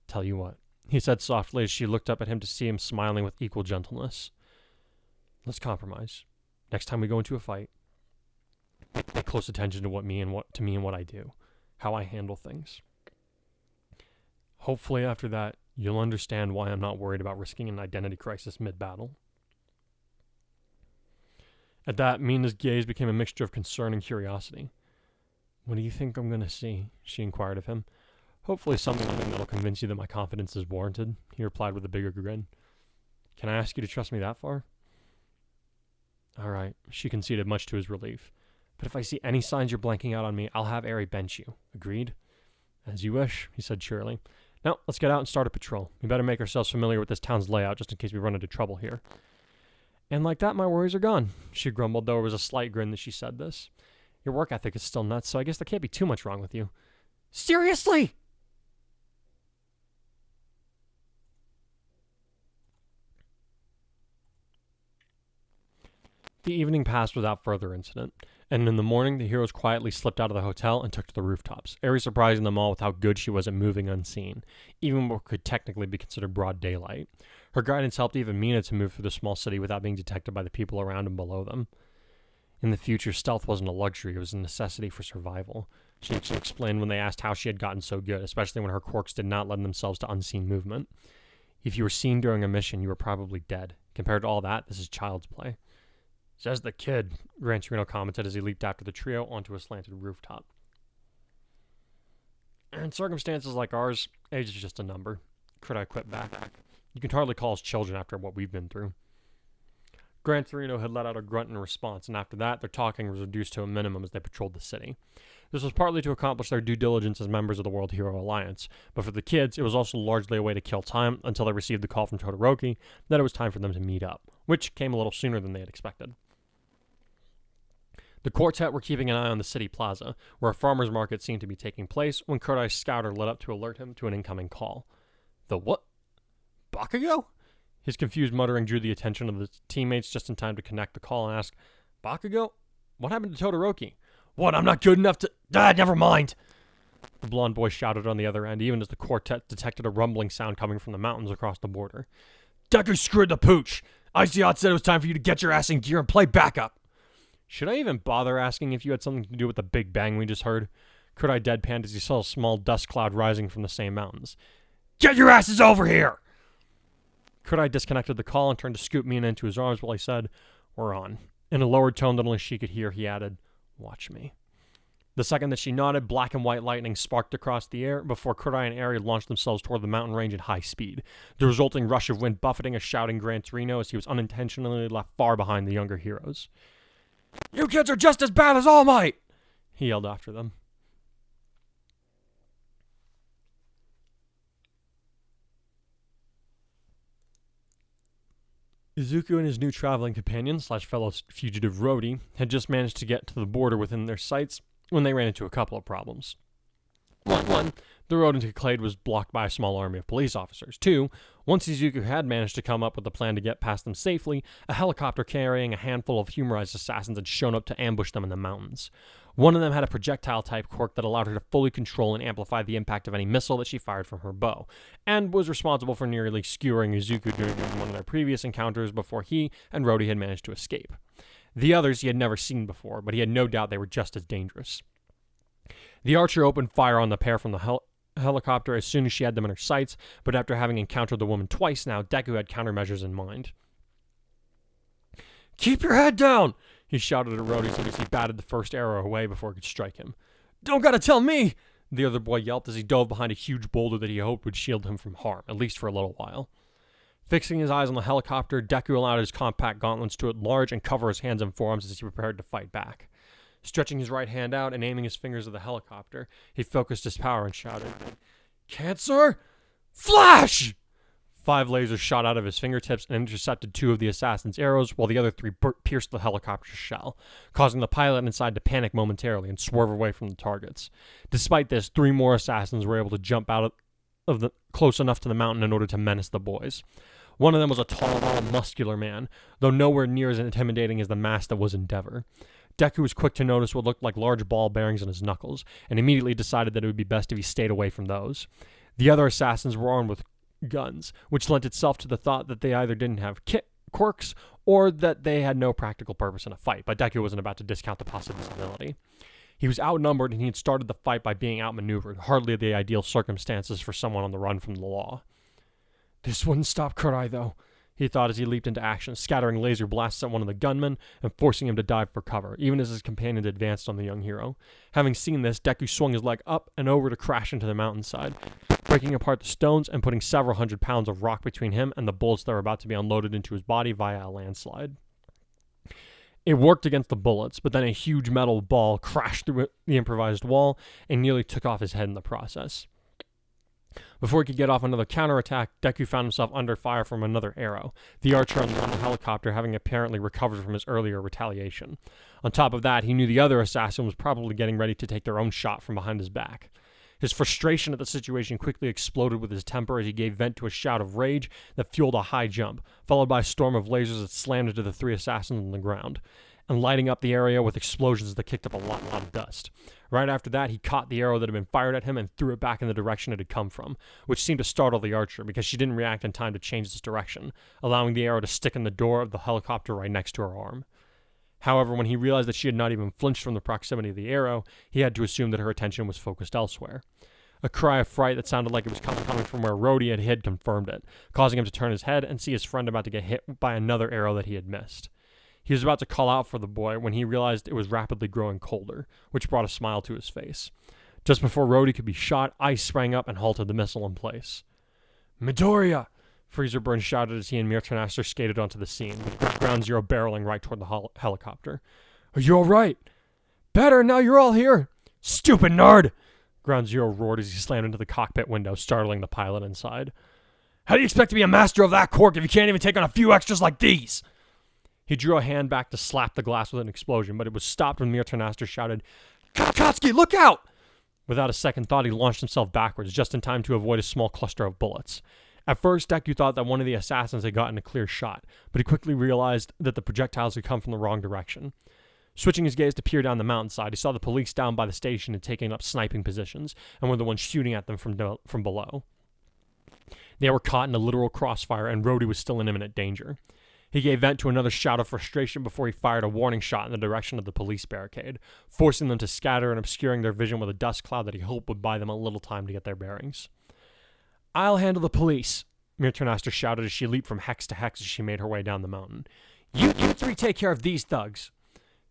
Speaker 4: "Tell you what," he said softly as she looked up at him to see him smiling with equal gentleness. "Let's compromise. Next time we go into a fight, pay close attention to me and what I do, how I handle things. Hopefully after that, you'll understand why I'm not worried about risking an identity crisis mid-battle." At that, Mina's gaze became a mixture of concern and curiosity. "What do you think I'm going to see?" she inquired of him. "Hopefully something that'll convince you that my confidence is warranted," he replied with a bigger grin. "Can I ask you to trust me that far?" All right, she conceded, much to his relief. But if I see any signs you're blanking out on me, I'll have Eri bench you. Agreed? As you wish, he said cheerily. Now, let's get out and start a patrol. We better make ourselves familiar with this town's layout just in case we run into trouble here. And like that, my worries are gone, she grumbled, though it was a slight grin that she said this. Your work ethic is still nuts, so I guess there can't be too much wrong with you. Seriously? The evening passed without further incident, and in the morning the heroes quietly slipped out of the hotel and took to the rooftops, Eri surprising them all with how good she was at moving unseen, even what could technically be considered broad daylight. Her guidance helped even Mina to move through the small city without being detected by the people around and below them. In the future, stealth wasn't a luxury, it was a necessity for survival. She explained when they asked how she had gotten so good, especially when her quirks did not lend themselves to unseen movement. If you were seen during a mission, you were probably dead. Compared to all that, this is child's play. Says the kid, Gran Torino commented as he leaped after the trio onto a slanted rooftop. In circumstances like ours, age is just a number. Could I quit back? You can hardly call us children after what we've been through. Gran Torino had let out a grunt in response, and after that, their talking was reduced to a minimum as they patrolled the city. This was partly to accomplish their due diligence as members of the World Hero Alliance, but for the kids, it was also largely a way to kill time until they received the call from Todoroki that it was time for them to meet up, which came a little sooner than they had expected. The quartet were keeping an eye on the city plaza, where a farmer's market seemed to be taking place, when Kodai's scouter lit up to alert him to an incoming call. The what? Bakugo? His confused muttering drew the attention of the teammates just in time to connect the call and ask, Bakugo? What happened to Todoroki? What, I'm not good enough to... never mind! The blonde boy shouted on the other end, even as the quartet detected a rumbling sound coming from the mountains across the border. Deku screwed the pooch! Iceot said it was time for you to get your ass in gear and play backup! Should I even bother asking if you had something to do with the big bang we just heard? Kodai deadpanned as he saw a small dust cloud rising from the same mountains. Get your asses over here! Kodai disconnected the call and turned to scoop Mina into his arms while he said, We're on. In a lowered tone that only she could hear, he added, Watch me. The second that she nodded, black and white lightning sparked across the air before Kodai and Eri launched themselves toward the mountain range at high speed, the resulting rush of wind buffeting a shouting Gran Torino as he was unintentionally left far behind the younger heroes. You kids are just as bad as All Might! He yelled after them. Izuku and his new traveling companion / fellow fugitive Rhodey had just managed to get to the border within their sights when they ran into a couple of problems. One, the road into Klayd was blocked by a small army of police officers. 2, once Izuku had managed to come up with a plan to get past them safely, a helicopter carrying a handful of Humarise assassins had shown up to ambush them in the mountains. One of them had a projectile-type quirk that allowed her to fully control and amplify the impact of any missile that she fired from her bow, and was responsible for nearly skewering Izuku during one of their previous encounters before he and Rhodey had managed to escape. The others he had never seen before, but he had no doubt they were just as dangerous. The archer opened fire on the pair from the helicopter as soon as she had them in her sights, but after having encountered the woman twice now, Deku had countermeasures in mind. Keep your head down! He shouted at Rhodey as he batted the first arrow away before it could strike him. Don't gotta tell me! The other boy yelped as he dove behind a huge boulder that he hoped would shield him from harm, at least for a little while. Fixing his eyes on the helicopter, Deku allowed his compact gauntlets to enlarge and cover his hands and forearms as he prepared to fight back. Stretching his right hand out and aiming his fingers at the helicopter, he focused his power and shouted, Cancer! Flash! 5 lasers shot out of his fingertips and intercepted 2 of the assassin's arrows, while the other 3 pierced the helicopter's shell, causing the pilot inside to panic momentarily and swerve away from the targets. Despite this, 3 more assassins were able to jump out of the close enough to the mountain in order to menace the boys. One of them was a tall, muscular man, though nowhere near as intimidating as the mass that was Endeavor. Deku was quick to notice what looked like large ball bearings in his knuckles, and immediately decided that it would be best if he stayed away from those. The other assassins were armed with guns, which lent itself to the thought that they either didn't have quirks or that they had no practical purpose in a fight, but Deku wasn't about to discount the possibility. He was outnumbered and he had started the fight by being outmaneuvered, hardly the ideal circumstances for someone on the run from the law. This wouldn't stop Kodai, though, he thought as he leaped into action, scattering laser blasts at one of the gunmen and forcing him to dive for cover, even as his companions advanced on the young hero. Having seen this, Deku swung his leg up and over to crash into the mountainside, breaking apart the stones and putting several hundred pounds of rock between him and the bullets that were about to be unloaded into his body via a landslide. It worked against the bullets, but then a huge metal ball crashed through the improvised wall and nearly took off his head in the process. Before he could get off another counterattack, Deku found himself under fire from another arrow, the archer on the helicopter having apparently recovered from his earlier retaliation. On top of that, he knew the other assassin was probably getting ready to take their own shot from behind his back. His frustration at the situation quickly exploded with his temper as he gave vent to a shout of rage that fueled a high jump, followed by a storm of lasers that slammed into the 3 assassins on the ground, and lighting up the area with explosions that kicked up a lot of dust. Right after that, he caught the arrow that had been fired at him and threw it back in the direction it had come from, which seemed to startle the archer because she didn't react in time to change its direction, allowing the arrow to stick in the door of the helicopter right next to her arm. However, when he realized that she had not even flinched from the proximity of the arrow, he had to assume that her attention was focused elsewhere. A cry of fright that sounded like it was coming from where Rhodey had hid confirmed it, causing him to turn his head and see his friend about to get hit by another arrow that he had missed. He was about to call out for the boy when he realized it was rapidly growing colder, which brought a smile to his face. Just before Rhodey could be shot, ice sprang up and halted the missile in place. "Midoriya!" Freezerburn shouted as he and Mirtanaster skated onto the scene, with Ground Zero barreling right toward the helicopter. "Are you all right?" "Better, now you're all here!" "Stupid nerd!" Ground Zero roared as he slammed into the cockpit window, startling the pilot inside. "How do you expect to be a master of that quirk if you can't even take on a few extras like these?" He drew a hand back to slap the glass with an explosion, but it was stopped when Mirtanaster shouted, "Katsuki, look out!" Without a second thought, he launched himself backwards, just in time to avoid a small cluster of bullets. At first, Deku thought that one of the assassins had gotten a clear shot, but he quickly realized that the projectiles had come from the wrong direction. Switching his gaze to peer down the mountainside, he saw the police down by the station had taken up sniping positions, and were the ones shooting at them from below. They were caught in a literal crossfire, and Rhodey was still in imminent danger. He gave vent to another shout of frustration before he fired a warning shot in the direction of the police barricade, forcing them to scatter and obscuring their vision with a dust cloud that he hoped would buy them a little time to get their bearings. "I'll handle the police," Mirtanaster shouted as she leaped from hex to hex as she made her way down the mountain. You 3 take care of these thugs."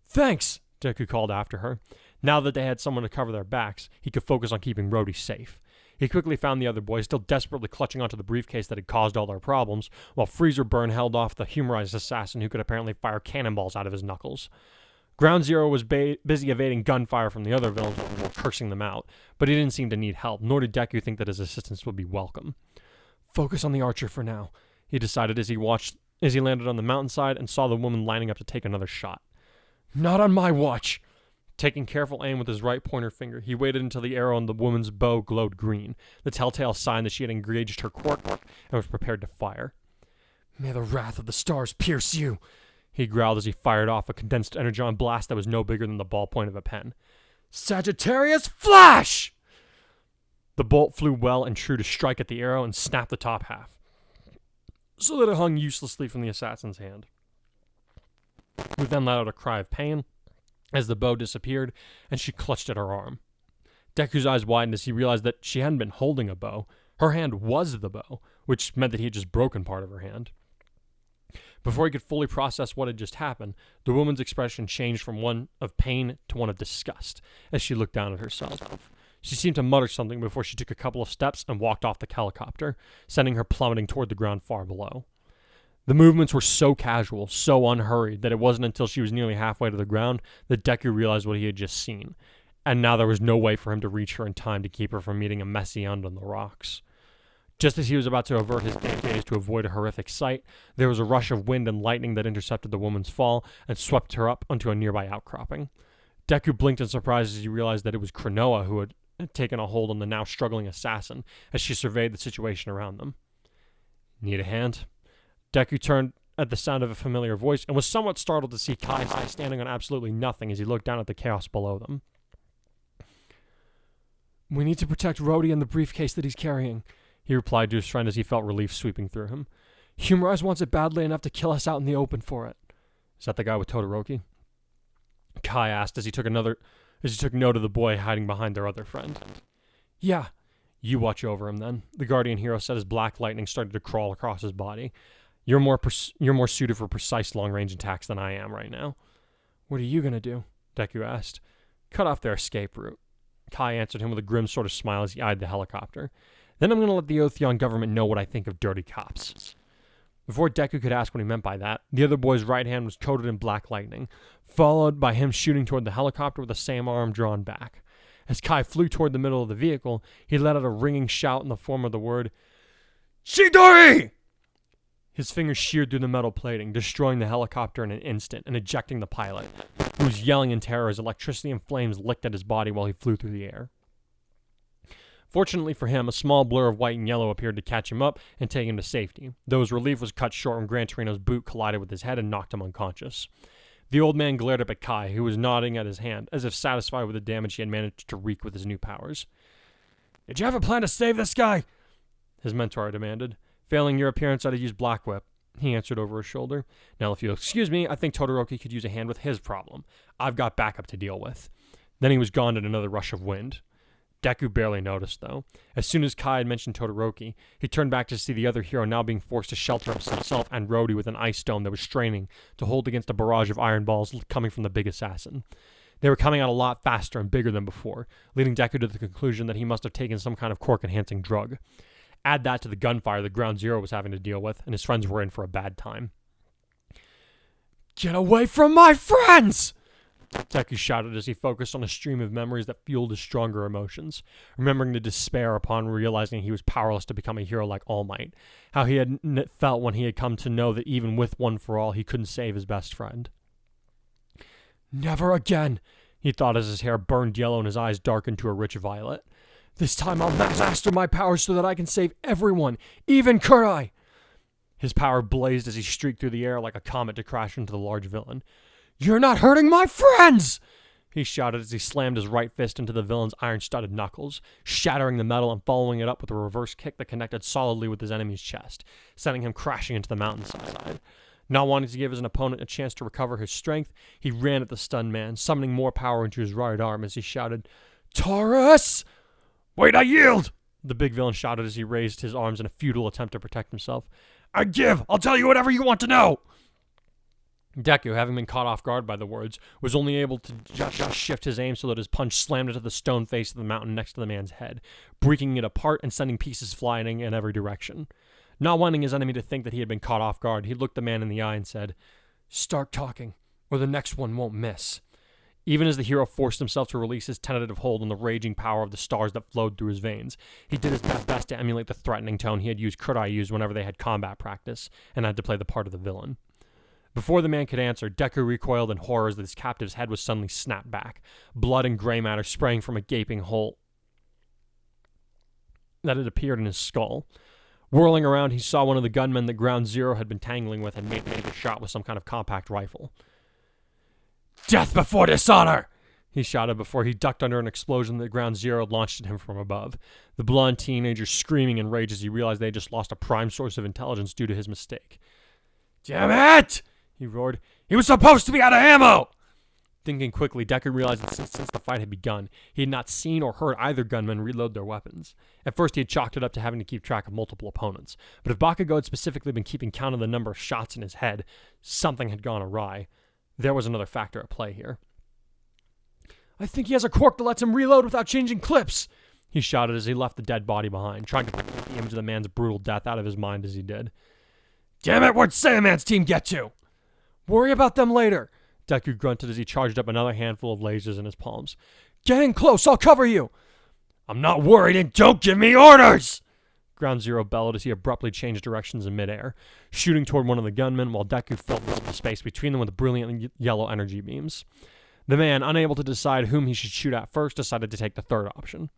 Speaker 4: "Thanks," Deku called after her. Now that they had someone to cover their backs, he could focus on keeping Rhodey safe. He quickly found the other boys, still desperately clutching onto the briefcase that had caused all their problems, while Freezerburn held off the Humarise assassin who could apparently fire cannonballs out of his knuckles. Ground Zero was busy evading gunfire from the other villains while cursing them out, but he didn't seem to need help, nor did Deku think that his assistance would be welcome. "Focus on the archer for now," he decided as he landed on the mountainside and saw the woman lining up to take another shot. "Not on my watch." Taking careful aim with his right pointer finger, he waited until the arrow on the woman's bow glowed green, the telltale sign that she had engaged her quirk and was prepared to fire. "May the wrath of the stars pierce you," he growled as he fired off a condensed energon blast that was no bigger than the ballpoint of a pen. "Sagittarius Flash!" The bolt flew well and true to strike at the arrow and snap the top half, so that it hung uselessly from the assassin's hand. Who then let out a cry of pain as the bow disappeared and she clutched at her arm. Deku's eyes widened as he realized that she hadn't been holding a bow. Her hand was the bow, which meant that he had just broken part of her hand. Before he could fully process what had just happened, the woman's expression changed from one of pain to one of disgust as she looked down at herself. She seemed to mutter something before she took a couple of steps and walked off the helicopter, sending her plummeting toward the ground far below. The movements were so casual, so unhurried, that it wasn't until she was nearly halfway to the ground that Deku realized what he had just seen, and now there was no way for him to reach her in time to keep her from meeting a messy end on the rocks. Just as he was about to avert his gaze to avoid a horrific sight, there was a rush of wind and lightning that intercepted the woman's fall and swept her up onto a nearby outcropping. Deku blinked in surprise as he realized that it was Krinoa who had taken a hold on the now struggling assassin as she surveyed the situation around them. "Need a hand?" Deku turned at the sound of a familiar voice and was somewhat startled to see Kai standing on absolutely nothing as he looked down at the chaos below them. "We need to protect Rhodey and the briefcase that he's carrying," he replied to his friend as he felt relief sweeping through him. "Humarise wants it badly enough to kill us out in the open for it." "Is that the guy with Todoroki?" Kai asked as he took note of the boy hiding behind their other friend. "Yeah." "You watch over him then," the Guardian hero said as black lightning started to crawl across his body. You're more suited for precise long-range attacks than I am right now." "What are you going to do?" Deku asked. "Cut off their escape route." Kai answered him with a grim sort of smile as he eyed the helicopter. "Then I'm going to let the Otheon government know what I think of dirty cops." Before Deku could ask what he meant by that, the other boy's right hand was coated in black lightning, followed by him shooting toward the helicopter with the same arm drawn back. As Kai flew toward the middle of the vehicle, he let out a ringing shout in the form of the word, Chidori! His fingers sheared through the metal plating, destroying the helicopter in an instant and ejecting the pilot, who was yelling in terror as electricity and flames licked at his body while he flew through the air. Fortunately for him, a small blur of white and yellow appeared to catch him up and take him to safety, though his relief was cut short when Gran Torino's boot collided with his head and knocked him unconscious. The old man glared up at Kai, who was nodding at his hand, as if satisfied with the damage he had managed to wreak with his new powers. "Did you have a plan to save this guy?" his mentor demanded. "Failing your appearance, I'd use Black Whip," he answered over his shoulder. "Now, if you'll excuse me, I think Todoroki could use a hand with his problem. I've got backup to deal with." Then he was gone in another rush of wind. Deku barely noticed, though. As soon as Kai had mentioned Todoroki, he turned back to see the other hero now being forced to shelter himself and Rhodey with an ice dome that was straining to hold against a barrage of iron balls coming from the big assassin. They were coming out a lot faster and bigger than before, leading Deku to the conclusion that he must have taken some kind of quirk-enhancing drug. Add that to the gunfire that Ground Zero was having to deal with, and his friends were in for a bad time. "Get away from my friends!" Deku shouted as he focused on a stream of memories that fueled his stronger emotions, remembering the despair upon realizing he was powerless to become a hero like All Might, how he had felt when he had come to know that even with One for All, he couldn't save his best friend. "Never again," he thought as his hair burned yellow and his eyes darkened to a rich violet. "This time I'll master my powers so that I can save everyone, even Kurai!" His power blazed as he streaked through the air like a comet to crash into the large villain. "You're not hurting my friends!" he shouted as he slammed his right fist into the villain's iron-studded knuckles, shattering the metal and following it up with a reverse kick that connected solidly with his enemy's chest, sending him crashing into the mountainside. Not wanting to give his opponent a chance to recover his strength, he ran at the stunned man, summoning more power into his right arm as he shouted, "Taurus!" "Wait, I yield!" the big villain shouted as he raised his arms in a futile attempt to protect himself. "I give! I'll tell you whatever you want to know!" Deku, having been caught off guard by the words, was only able to just shift his aim so that his punch slammed into the stone face of the mountain next to the man's head, breaking it apart and sending pieces flying in every direction. Not wanting his enemy to think that he had been caught off guard, he looked the man in the eye and said, "Start talking, or the next one won't miss." Even as the hero forced himself to release his tentative hold on the raging power of the stars that flowed through his veins, he did his best to emulate the threatening tone he had used Kurai use whenever they had combat practice, and had to play the part of the villain. Before the man could answer, Deku recoiled in horror as his captive's head was suddenly snapped back, blood and gray matter spraying from a gaping hole that had appeared in his skull. Whirling around, he saw one of the gunmen that Ground Zero had been tangling with and made a shot with some kind of compact rifle. "Death before dishonor!" he shouted before he ducked under an explosion that Ground Zero launched at him from above, the blonde teenager screaming in rage as he realized they had just lost a prime source of intelligence due to his mistake. "Damn it!" he roared. "He was supposed to be out of ammo!" Thinking quickly, Deku realized that since the fight had begun, he had not seen or heard either gunman reload their weapons. At first, he had chalked it up to having to keep track of multiple opponents, but if Bakugo had specifically been keeping count of the number of shots in his head, something had gone awry. There was another factor at play here. "I think he has a quirk that lets him reload without changing clips!" he shouted as he left the dead body behind, trying to put the image of the man's brutal death out of his mind as he did. "Damn it, where'd Sandman's team get to?" "Worry about them later," Deku grunted as he charged up another handful of lasers in his palms. "Get in close, I'll cover you!" "I'm not worried, and don't give me orders!" Ground Zero bellowed as he abruptly changed directions in midair, shooting toward one of the gunmen while Deku filled the space between them with brilliant yellow energy beams. The man, unable to decide whom he should shoot at first, decided to take the third option.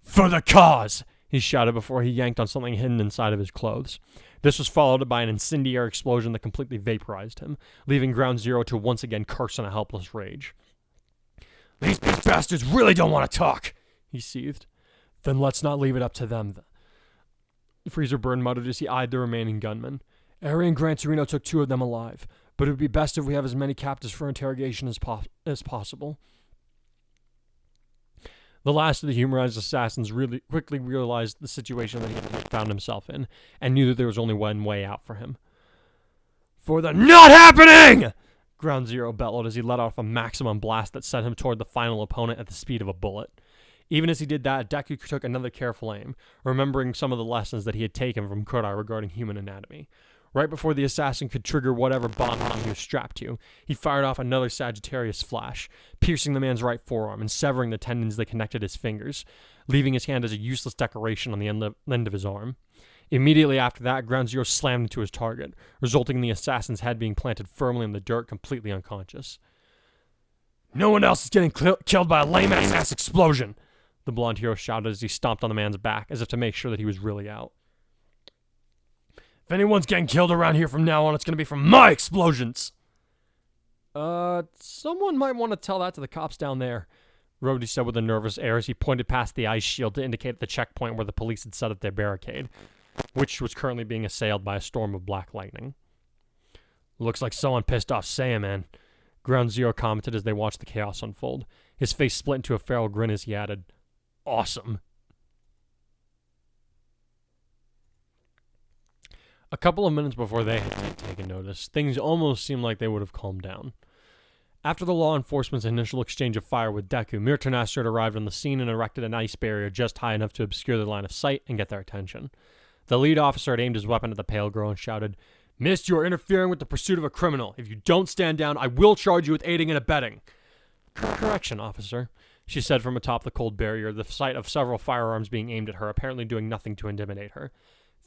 Speaker 4: "For the cause!" he shouted before he yanked on something hidden inside of his clothes. This was followed by an incendiary explosion that completely vaporized him, leaving Ground Zero to once again curse in a helpless rage. "These bastards really don't want to talk," he seethed. "Then let's not leave it up to them." Freezerburn muttered as he eyed the remaining gunmen. "Eri and Gran Torino took 2 of them alive, but it would be best if we have as many captives for interrogation as possible." The last of the Humarise assassins really quickly realized the situation that he had found himself in, and knew that there was only one way out for him. "For the not happening!" Ground Zero bellowed as he let off a maximum blast that sent him toward the final opponent at the speed of a bullet. Even as he did that, Deku took another careful aim, remembering some of the lessons that he had taken from Kurai regarding human anatomy. Right before the assassin could trigger whatever bomb he was strapped to, he fired off another Sagittarius flash, piercing the man's right forearm and severing the tendons that connected his fingers, leaving his hand as a useless decoration on the end of his arm. Immediately after that, Ground Zero slammed into his target, resulting in the assassin's head being planted firmly in the dirt, completely unconscious. "No one else is getting killed by a lame-ass explosion!" the blonde hero shouted as he stomped on the man's back, as if to make sure that he was really out. "If anyone's getting killed around here from now on, it's going to be from my explosions!" Someone might want to tell that to the cops down there, Rhodey said with a nervous air as he pointed past the ice shield to indicate the checkpoint where the police had set up their barricade, which was currently being assailed by a storm of black lightning. "Looks like someone pissed off Saiyaman," Ground Zero commented as they watched the chaos unfold. His face split into a feral grin as he added, "Awesome." A couple of minutes before they had taken notice, things almost seemed like they would have calmed down. After the law enforcement's initial exchange of fire with Deku, Mirtanaster had arrived on the scene and erected an ice barrier just high enough to obscure their line of sight and get their attention. The lead officer had aimed his weapon at the pale girl and shouted, "Miss, you are interfering with the pursuit of a criminal. If you don't stand down, I will charge you with aiding and abetting." "Correction, officer," she said from atop the cold barrier, the sight of several firearms being aimed at her, apparently doing nothing to intimidate her.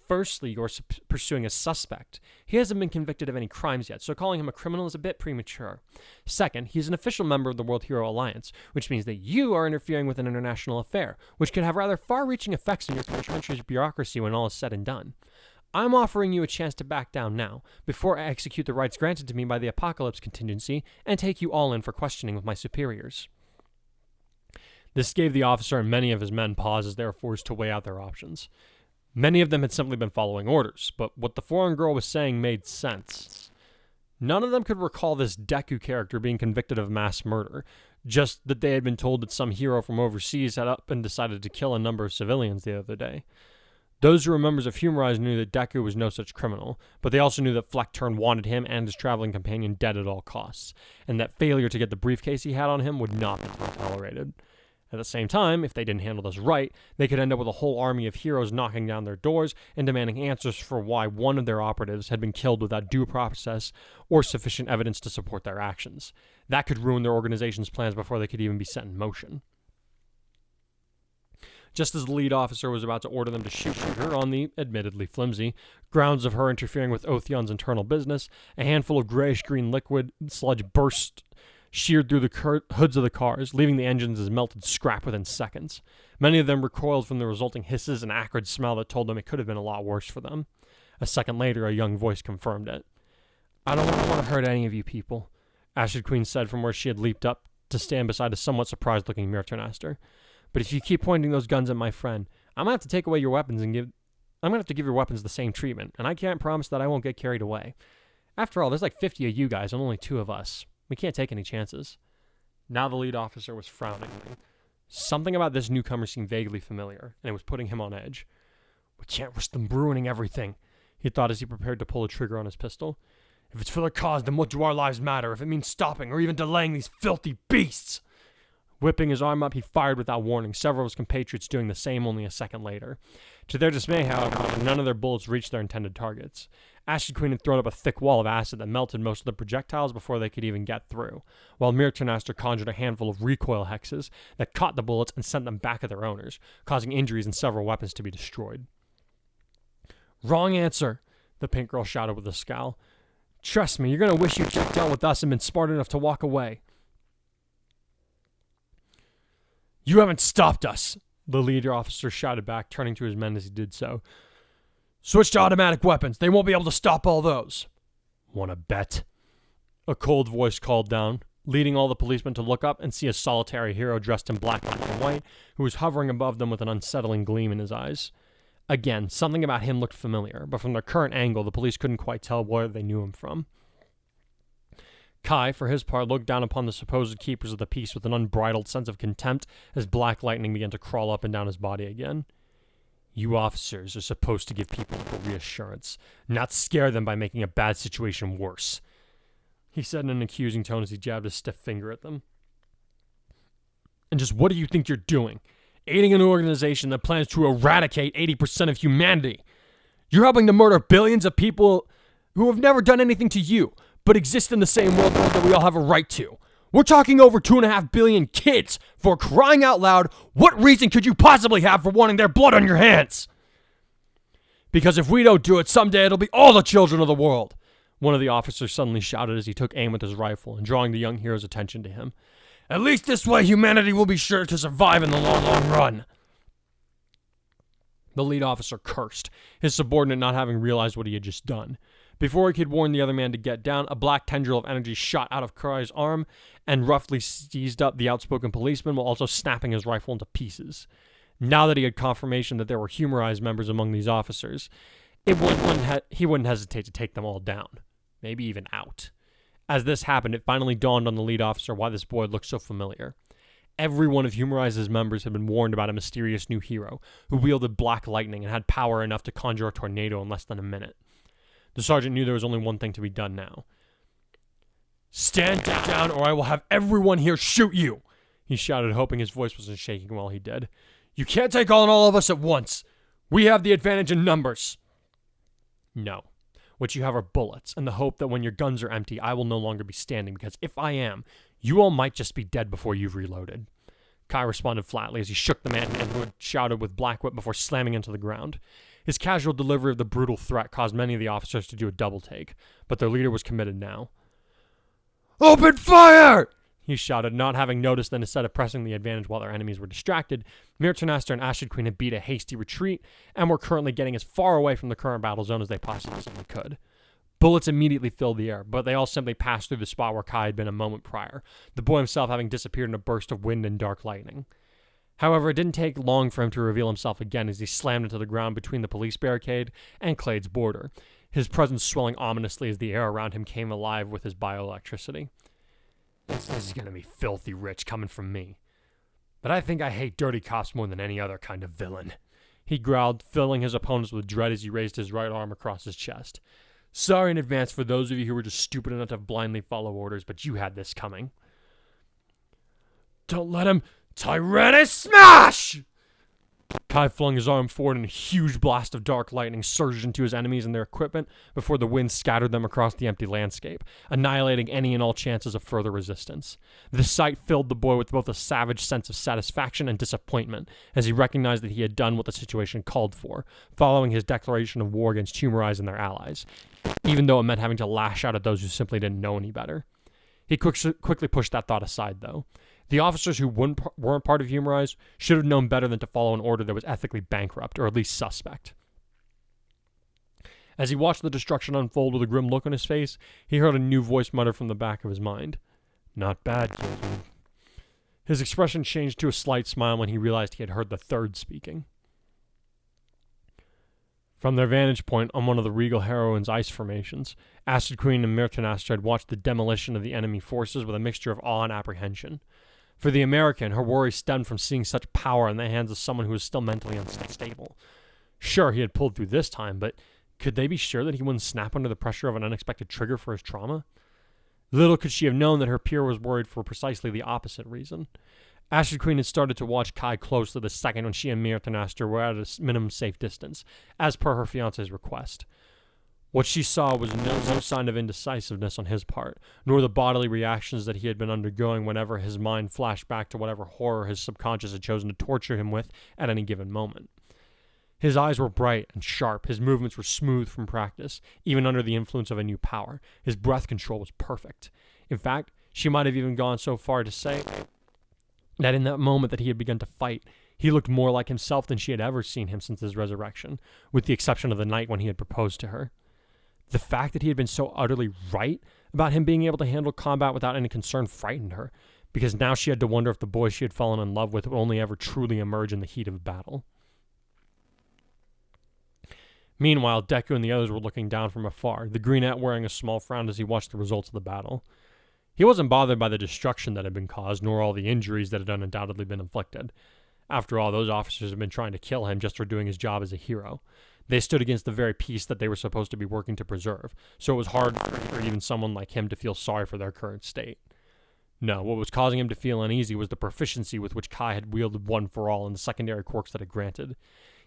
Speaker 4: "Firstly, you're pursuing a suspect. He hasn't been convicted of any crimes yet, so calling him a criminal is a bit premature. Second, he's an official member of the World Hero Alliance, which means that you are interfering with an international affair, which could have rather far-reaching effects on your country's bureaucracy when all is said and done. I'm offering you a chance to back down now, before I execute the rights granted to me by the Apocalypse contingency and take you all in for questioning with my superiors." This gave the officer and many of his men pause as they were forced to weigh out their options. Many of them had simply been following orders, but what the foreign girl was saying made sense. None of them could recall this Deku character being convicted of mass murder, just that they had been told that some hero from overseas had up and decided to kill a number of civilians the other day. Those who were members of Humarise knew that Deku was no such criminal, but they also knew that Fleckturn wanted him and his traveling companion dead at all costs, and that failure to get the briefcase he had on him would not be tolerated. At the same time, if they didn't handle this right, they could end up with a whole army of heroes knocking down their doors and demanding answers for why one of their operatives had been killed without due process or sufficient evidence to support their actions. That could ruin their organization's plans before they could even be set in motion. Just as the lead officer was about to order them to shoot her on the, admittedly flimsy, grounds of her interfering with Otheon's internal business, a handful of grayish-green liquid sludge sheared through the hoods of the cars, leaving the engines as melted scrap within seconds. Many of them recoiled from the resulting hisses and acrid smell that told them it could have been a lot worse for them. A second later, a young voice confirmed it. "I don't want to hurt any of you people," Acid Queen said from where she had leaped up to stand beside a somewhat surprised-looking Mirtanaster. "But if you keep pointing those guns at my friend, I'm going to have to take away your weapons and I'm going to have to give your weapons the same treatment, and I can't promise that I won't get carried away. After all, there's like 50 of you guys and only 2 of us. We can't take any chances." Now the lead officer was frowning. Something about this newcomer seemed vaguely familiar, and it was putting him on edge. "We can't risk them ruining everything," he thought as he prepared to pull the trigger on his pistol. "If it's for their cause, then what do our lives matter if it means stopping or even delaying these filthy beasts?" Whipping his arm up, he fired without warning, several of his compatriots doing the same only a second later. To their dismay, however, none of their bullets reached their intended targets. Acid Queen had thrown up a thick wall of acid that melted most of the projectiles before they could even get through, while Mirtanaster conjured a handful of recoil hexes that caught the bullets and sent them back at their owners, causing injuries and several weapons to be destroyed. "Wrong answer," the pink girl shouted with a scowl. "Trust me, you're going to wish you'd checked out with us and been smart enough to walk away." "You haven't stopped us," the leader officer shouted back, turning to his men as he did so. "Switch to automatic weapons. They won't be able to stop all those." "Wanna bet?" a cold voice called down, leading all the policemen to look up and see a solitary hero dressed in black and white, who was hovering above them with an unsettling gleam in his eyes. Again, something about him looked familiar, but from their current angle, the police couldn't quite tell where they knew him from. Kai, for his part, looked down upon the supposed keepers of the peace with an unbridled sense of contempt as black lightning began to crawl up and down his body again. "You officers are supposed to give people a reassurance, not scare them by making a bad situation worse," he said in an accusing tone as he jabbed his stiff finger at them. "And just what do you think you're doing? Aiding an organization that plans to eradicate 80% of humanity. You're helping to murder billions of people who have never done anything to you, but exist in the same world that we all have a right to. We're talking over 2.5 billion kids. For crying out loud, what reason could you possibly have for wanting their blood on your hands? Because if we don't do it, someday it'll be all the children of the world. One of the officers suddenly shouted as he took aim with his rifle and drawing the young hero's attention to him. At least this way humanity will be sure to survive in the long, long run. The lead officer cursed, his subordinate not having realized what he had just done. Before he could warn the other man to get down, a black tendril of energy shot out of Kurai's arm and roughly seized up the outspoken policeman while also snapping his rifle into pieces. Now that he had confirmation that there were Humarise members among these officers, he wouldn't hesitate to take them all down, maybe even out. As this happened, it finally dawned on the lead officer why this boy looked so familiar. Every one of Humarise's members had been warned about a mysterious new hero who wielded black lightning and had power enough to conjure a tornado in less than a minute. The sergeant knew there was only one thing to be done now. Stand down or I will have everyone here shoot you, he shouted, hoping his voice wasn't shaking while he did. You can't take on all of us at once. We have the advantage in numbers. No. What you have are bullets, and the hope that when your guns are empty, I will no longer be standing, because if I am, you all might just be dead before you've reloaded. Kai responded flatly as he shook the man who had shouted with Black Whip before slamming into the ground. His casual delivery of the brutal threat caused many of the officers to do a double take, but their leader was committed now. Open fire! He shouted, not having noticed that instead of pressing the advantage while their enemies were distracted, Mirtanaster and Acid Queen had beat a hasty retreat and were currently getting as far away from the current battle zone as they possibly could. Bullets immediately filled the air, but they all simply passed through the spot where Kai had been a moment prior, the boy himself having disappeared in a burst of wind and dark lightning. However, it didn't take long for him to reveal himself again as he slammed into the ground between the police barricade and Klayd's border, his presence swelling ominously as the air around him came alive with his bioelectricity. This is gonna be filthy rich coming from me. But I think I hate dirty cops more than any other kind of villain, he growled, filling his opponents with dread as he raised his right arm across his chest. Sorry in advance for those of you who were just stupid enough to blindly follow orders, but you had this coming. Don't let him... Tyrannus smash! Kai flung his arm forward and a huge blast of dark lightning surged into his enemies and their equipment before the wind scattered them across the empty landscape, annihilating any and all chances of further resistance. The sight filled the boy with both a savage sense of satisfaction and disappointment as he recognized that he had done what the situation called for, following his declaration of war against Humarise and their allies, even though it meant having to lash out at those who simply didn't know any better. He quickly pushed that thought aside, though. The officers who weren't part of Humarise should have known better than to follow an order that was ethically bankrupt, or at least suspect. As he watched the destruction unfold with a grim look on his face, he heard a new voice mutter from the back of his mind. Not bad, children. His expression changed to a slight smile when he realized he had heard the third speaking. From their vantage point on one of the Regal Heroine's ice formations, Acid Queen and Mirtanaster had watched the demolition of the enemy forces with a mixture of awe and apprehension. For the American, her worry stemmed from seeing such power in the hands of someone who was still mentally unstable. Sure, he had pulled through this time, but could they be sure that he wouldn't snap under the pressure of an unexpected trigger for his trauma? Little could she have known that her peer was worried for precisely the opposite reason. Acid Queen had started to watch Kai closely the second when she and Mirtanaster were at a minimum safe distance, as per her fiancé's request. What she saw was no sign of indecisiveness on his part, nor the bodily reactions that he had been undergoing whenever his mind flashed back to whatever horror his subconscious had chosen to torture him with at any given moment. His eyes were bright and sharp, his movements were smooth from practice, even under the influence of a new power. His breath control was perfect. In fact, she might have even gone so far to say that in that moment that he had begun to fight, he looked more like himself than she had ever seen him since his resurrection, with the exception of the night when he had proposed to her. The fact that he had been so utterly right about him being able to handle combat without any concern frightened her, because now she had to wonder if the boy she had fallen in love with would only ever truly emerge in the heat of battle. Meanwhile, Deku and the others were looking down from afar, the greenette wearing a small frown as he watched the results of the battle. He wasn't bothered by the destruction that had been caused, nor all the injuries that had undoubtedly been inflicted. After all, those officers had been trying to kill him just for doing his job as a hero. They stood against the very peace that they were supposed to be working to preserve, so it was hard for even someone like him to feel sorry for their current state. No, what was causing him to feel uneasy was the proficiency with which Kai had wielded One for All and the secondary quirks that it granted.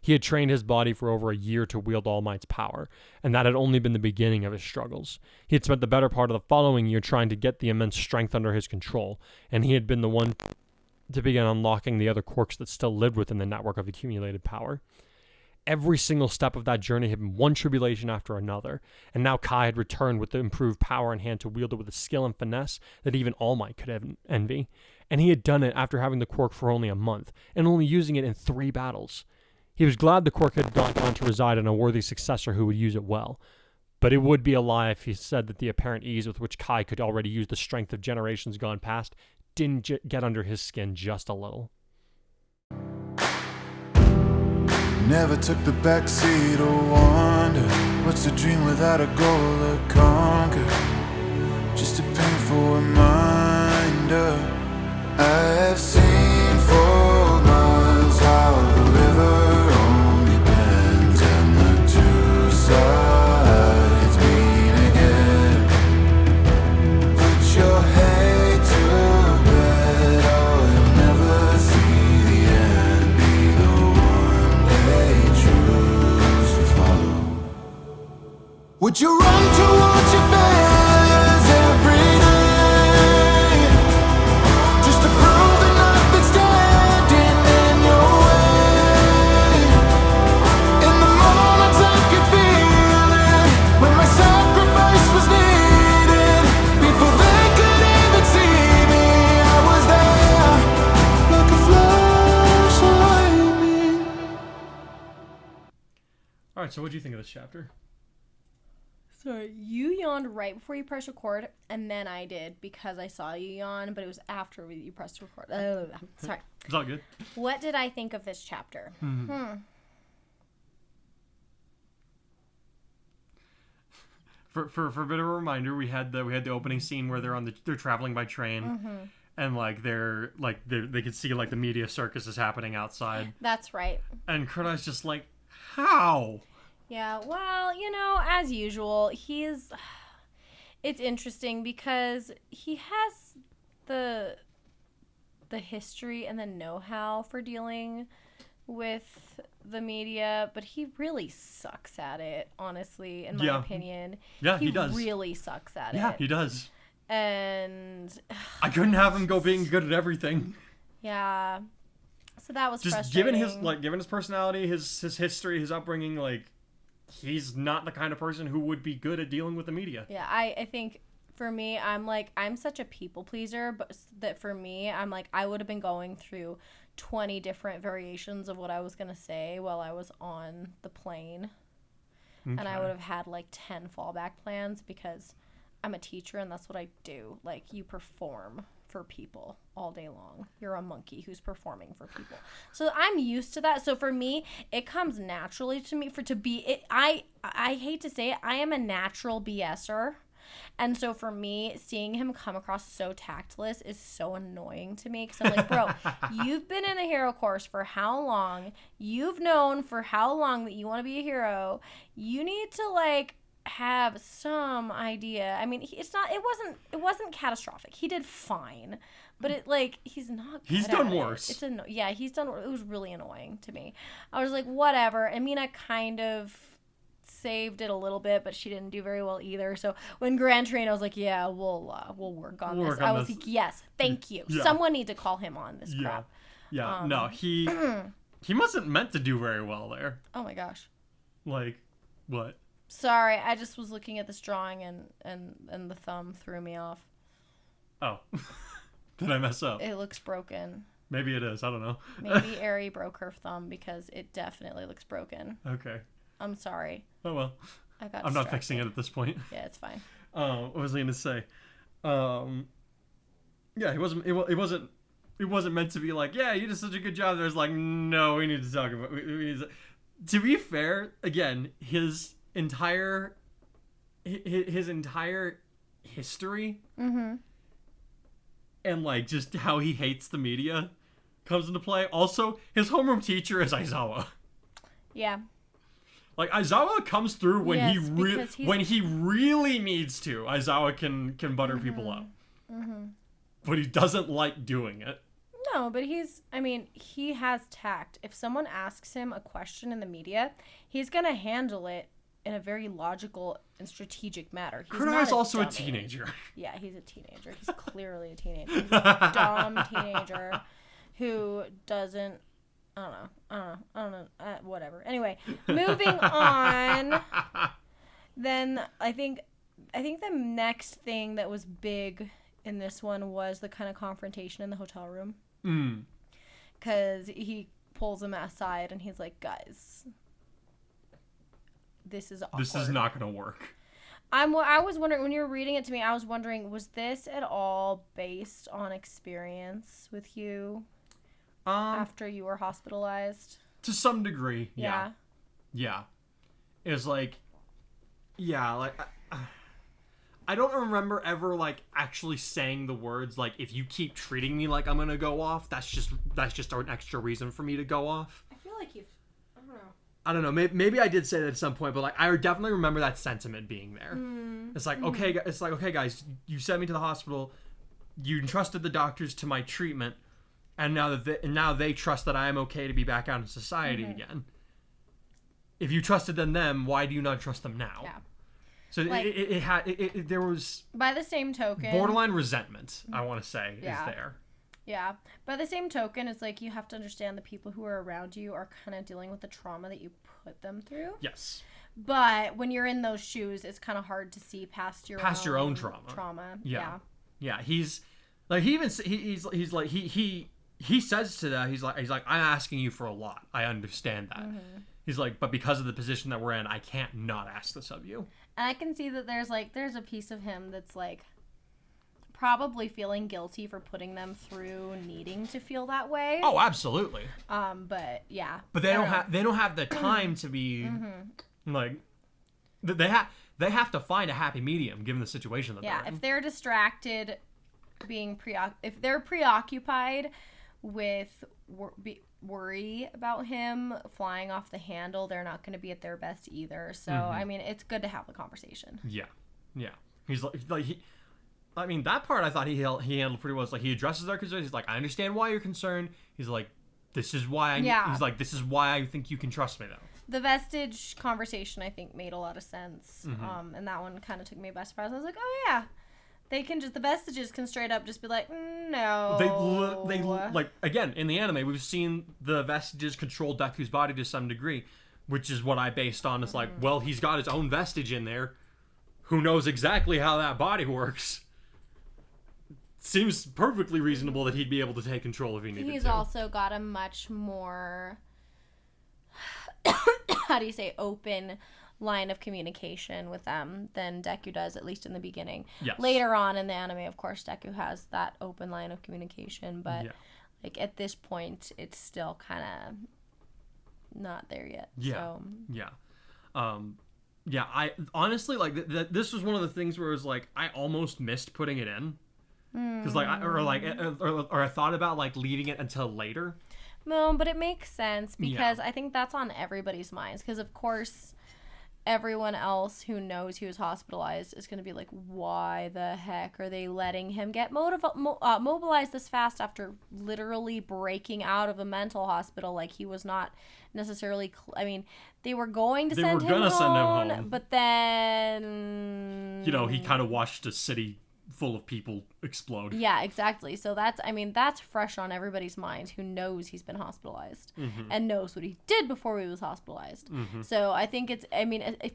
Speaker 4: He had trained his body for over a year to wield All Might's power, and that had only been the beginning of his struggles. He had spent the better part of the following year trying to get the immense strength under his control, and he had been the one to begin unlocking the other quirks that still lived within the network of accumulated power. Every single step of that journey had been one tribulation after another, and now Kai had returned with the improved power in hand to wield it with a skill and finesse that even All Might could envy. And he had done it after having the quirk for only a month, and only using it in 3 battles. He was glad the quirk had gone on to reside in a worthy successor who would use it well. But it would be a lie if he said that the apparent ease with which Kai could already use the strength of generations gone past didn't get under his skin just a little.
Speaker 3: Never took the backseat or wonder what's a dream without a goal to conquer. Just a painful reminder. I've seen for miles how the river only bends and the 2 sides meet again. Put your head to bed, oh, you'll never see the end. Be the one they choose to follow. Would you run towards your failures every day, just to prove that nothing's standing in your way? In the moments I could feel it, when my sacrifice was needed, before they could even see me, I was there, like a flash of lightning.
Speaker 1: All right, so what do you think of this chapter?
Speaker 2: Sorry, you yawned right before you pressed record, and then I did because I saw you yawn, but it was after you pressed record. Sorry.
Speaker 1: It's all good.
Speaker 2: What did I think of this chapter?
Speaker 1: For a bit of a reminder, we had the opening scene where they're traveling by train, and they could see like the media circus is happening outside.
Speaker 2: That's right.
Speaker 1: And Kurtai's just like, how?
Speaker 2: Yeah, well, as usual, it's interesting because he has the history and the know-how for dealing with the media, but he really sucks at it, honestly, in my opinion.
Speaker 1: Yeah, he does.
Speaker 2: He really sucks at it.
Speaker 1: Yeah, he does.
Speaker 2: And
Speaker 1: I couldn't have him go being good at everything.
Speaker 2: Yeah. So that was
Speaker 1: just
Speaker 2: frustrating.
Speaker 1: given his personality, his history, his upbringing, like, he's not the kind of person who would be good at dealing with the media.
Speaker 2: Yeah, I think for me, I'm such a people pleaser, but that for me, I'm like, I would have been going through 20 different variations of what I was going to say while I was on the plane. Okay. And I would have had like 10 fallback plans because I'm a teacher and that's what I do. Like, you perform for people all day long. You're a monkey who's performing for people. So I'm used to that. So for me, it comes naturally to me I hate to say it, I am a natural BSer. And so for me, seeing him come across so tactless is so annoying to me because I'm like, bro, you've been in a hero course for how long? You've known for how long that you want to be a hero. You need to like have some idea. I mean, it wasn't catastrophic. He did fine, but he's not good.
Speaker 1: He's done worse.
Speaker 2: He's done. It was really annoying to me. I was like, whatever. I mean, I kind of saved it a little bit, but she didn't do very well either. So when Gran Train, I was like, yeah, we'll work on this. I was like, yes, thank you. Yeah. Someone need to call him on this crap.
Speaker 1: Yeah. No, he wasn't meant to do very well there.
Speaker 2: Oh my gosh.
Speaker 1: Like, what?
Speaker 2: Sorry, I just was looking at this drawing and the thumb threw me off.
Speaker 1: Oh. Did I mess up?
Speaker 2: It looks broken.
Speaker 1: Maybe it is. I don't know.
Speaker 2: Maybe Ari broke her thumb because it definitely looks broken.
Speaker 1: Okay.
Speaker 2: I'm sorry.
Speaker 1: Oh, well. I'm not fixing it at this point.
Speaker 2: Yeah, it's fine.
Speaker 1: What was I going to say? Yeah, it wasn't meant to be like, yeah, you did such a good job. There's like, no, we need to talk about to be fair, again, his entire history and like just how he hates the media comes into play. Also, his homeroom teacher is Aizawa.
Speaker 2: Yeah.
Speaker 1: Like, Aizawa comes through when he really needs to. Aizawa can butter people up. But he doesn't like doing it.
Speaker 2: No, but he has tact. If someone asks him a question in the media, he's going to handle it in a very logical and strategic manner. He's not
Speaker 1: Kudai's also
Speaker 2: dummy.
Speaker 1: a teenager.
Speaker 2: Yeah, he's a teenager. He's clearly a teenager. He's a dumb teenager who doesn't... I don't know. Whatever. Anyway, moving on. Then I think the next thing that was big in this one was the kind of confrontation in the hotel room. Because he pulls him aside and he's like, guys, this is awkward.
Speaker 1: This is not going to work.
Speaker 2: I was wondering, when you were reading it to me, I was wondering, was this at all based on experience with you after you were hospitalized?
Speaker 1: To some degree,
Speaker 2: Yeah.
Speaker 1: Yeah. It's like, yeah, like, I don't remember ever, like, actually saying the words, like, if you keep treating me like I'm gonna go off, that's just an extra reason for me to go off.
Speaker 2: I feel like
Speaker 1: I don't know. Maybe I did say that at some point, but, like, I definitely remember that sentiment being there. It's like, okay, guys, you sent me to the hospital, you entrusted the doctors to my treatment, and now they trust that I am okay to be back out in society again. If you trusted them, why do you not trust them now?
Speaker 2: Yeah.
Speaker 1: So like, there was...
Speaker 2: By the same token...
Speaker 1: borderline resentment, I want to say, is there.
Speaker 2: Yeah. By the same token, it's like you have to understand the people who are around you are kind of dealing with the trauma that you put them through.
Speaker 1: Yes.
Speaker 2: But when you're in those shoes, it's kind of hard to see past your own trauma.
Speaker 1: Yeah. He's like, he says to that, he's like, I'm asking you for a lot. I understand that. He's like, but because of the position that we're in, I can't not ask this of you.
Speaker 2: And I can see that there's a piece of him that's like probably feeling guilty for putting them through needing to feel that way.
Speaker 1: Oh, absolutely.
Speaker 2: But yeah.
Speaker 1: But they don't have the time to be like, they have to find a happy medium given the situation that they're in.
Speaker 2: If they're distracted, if they're preoccupied with worry about him flying off the handle, they're not going to be at their best either. So I mean, it's good to have the conversation. Yeah.
Speaker 1: He's like I mean, that part I thought he handled pretty well. It's like he addresses their concerns. He's like, I understand why you're concerned. He's like, this is why he's like, this is why I think you can trust me though.
Speaker 2: The vestige conversation I think made a lot of sense. And that one kind of took me by surprise. I was like, oh yeah. The vestiges can straight up just be like, no.
Speaker 1: They like, again, in the anime, we've seen the vestiges control Deku's body to some degree, which is what I based on. It's like, well, he's got his own vestige in there. Who knows exactly how that body works? Seems perfectly reasonable that he'd be able to take control if he needed to.
Speaker 2: He's also got a much more, open line of communication with them than Deku does, at least in the beginning.
Speaker 1: Yes.
Speaker 2: Later on in the anime, of course, Deku has that open line of communication, but like at this point, it's still kind of not there yet.
Speaker 1: I honestly like this was one of the things where it was like I almost missed putting it in because I thought about like leaving it until later.
Speaker 2: No, but it makes sense because I think that's on everybody's minds because of course everyone else who knows he was hospitalized is going to be like, why the heck are they letting him get mobilized this fast after literally breaking out of a mental hospital? Like he was not necessarily they were going to send him home, but then
Speaker 1: he kind of watched a city full of people explode.
Speaker 2: Yeah, exactly. So that's fresh on everybody's mind who knows he's been hospitalized and knows what he did before he was hospitalized. So I think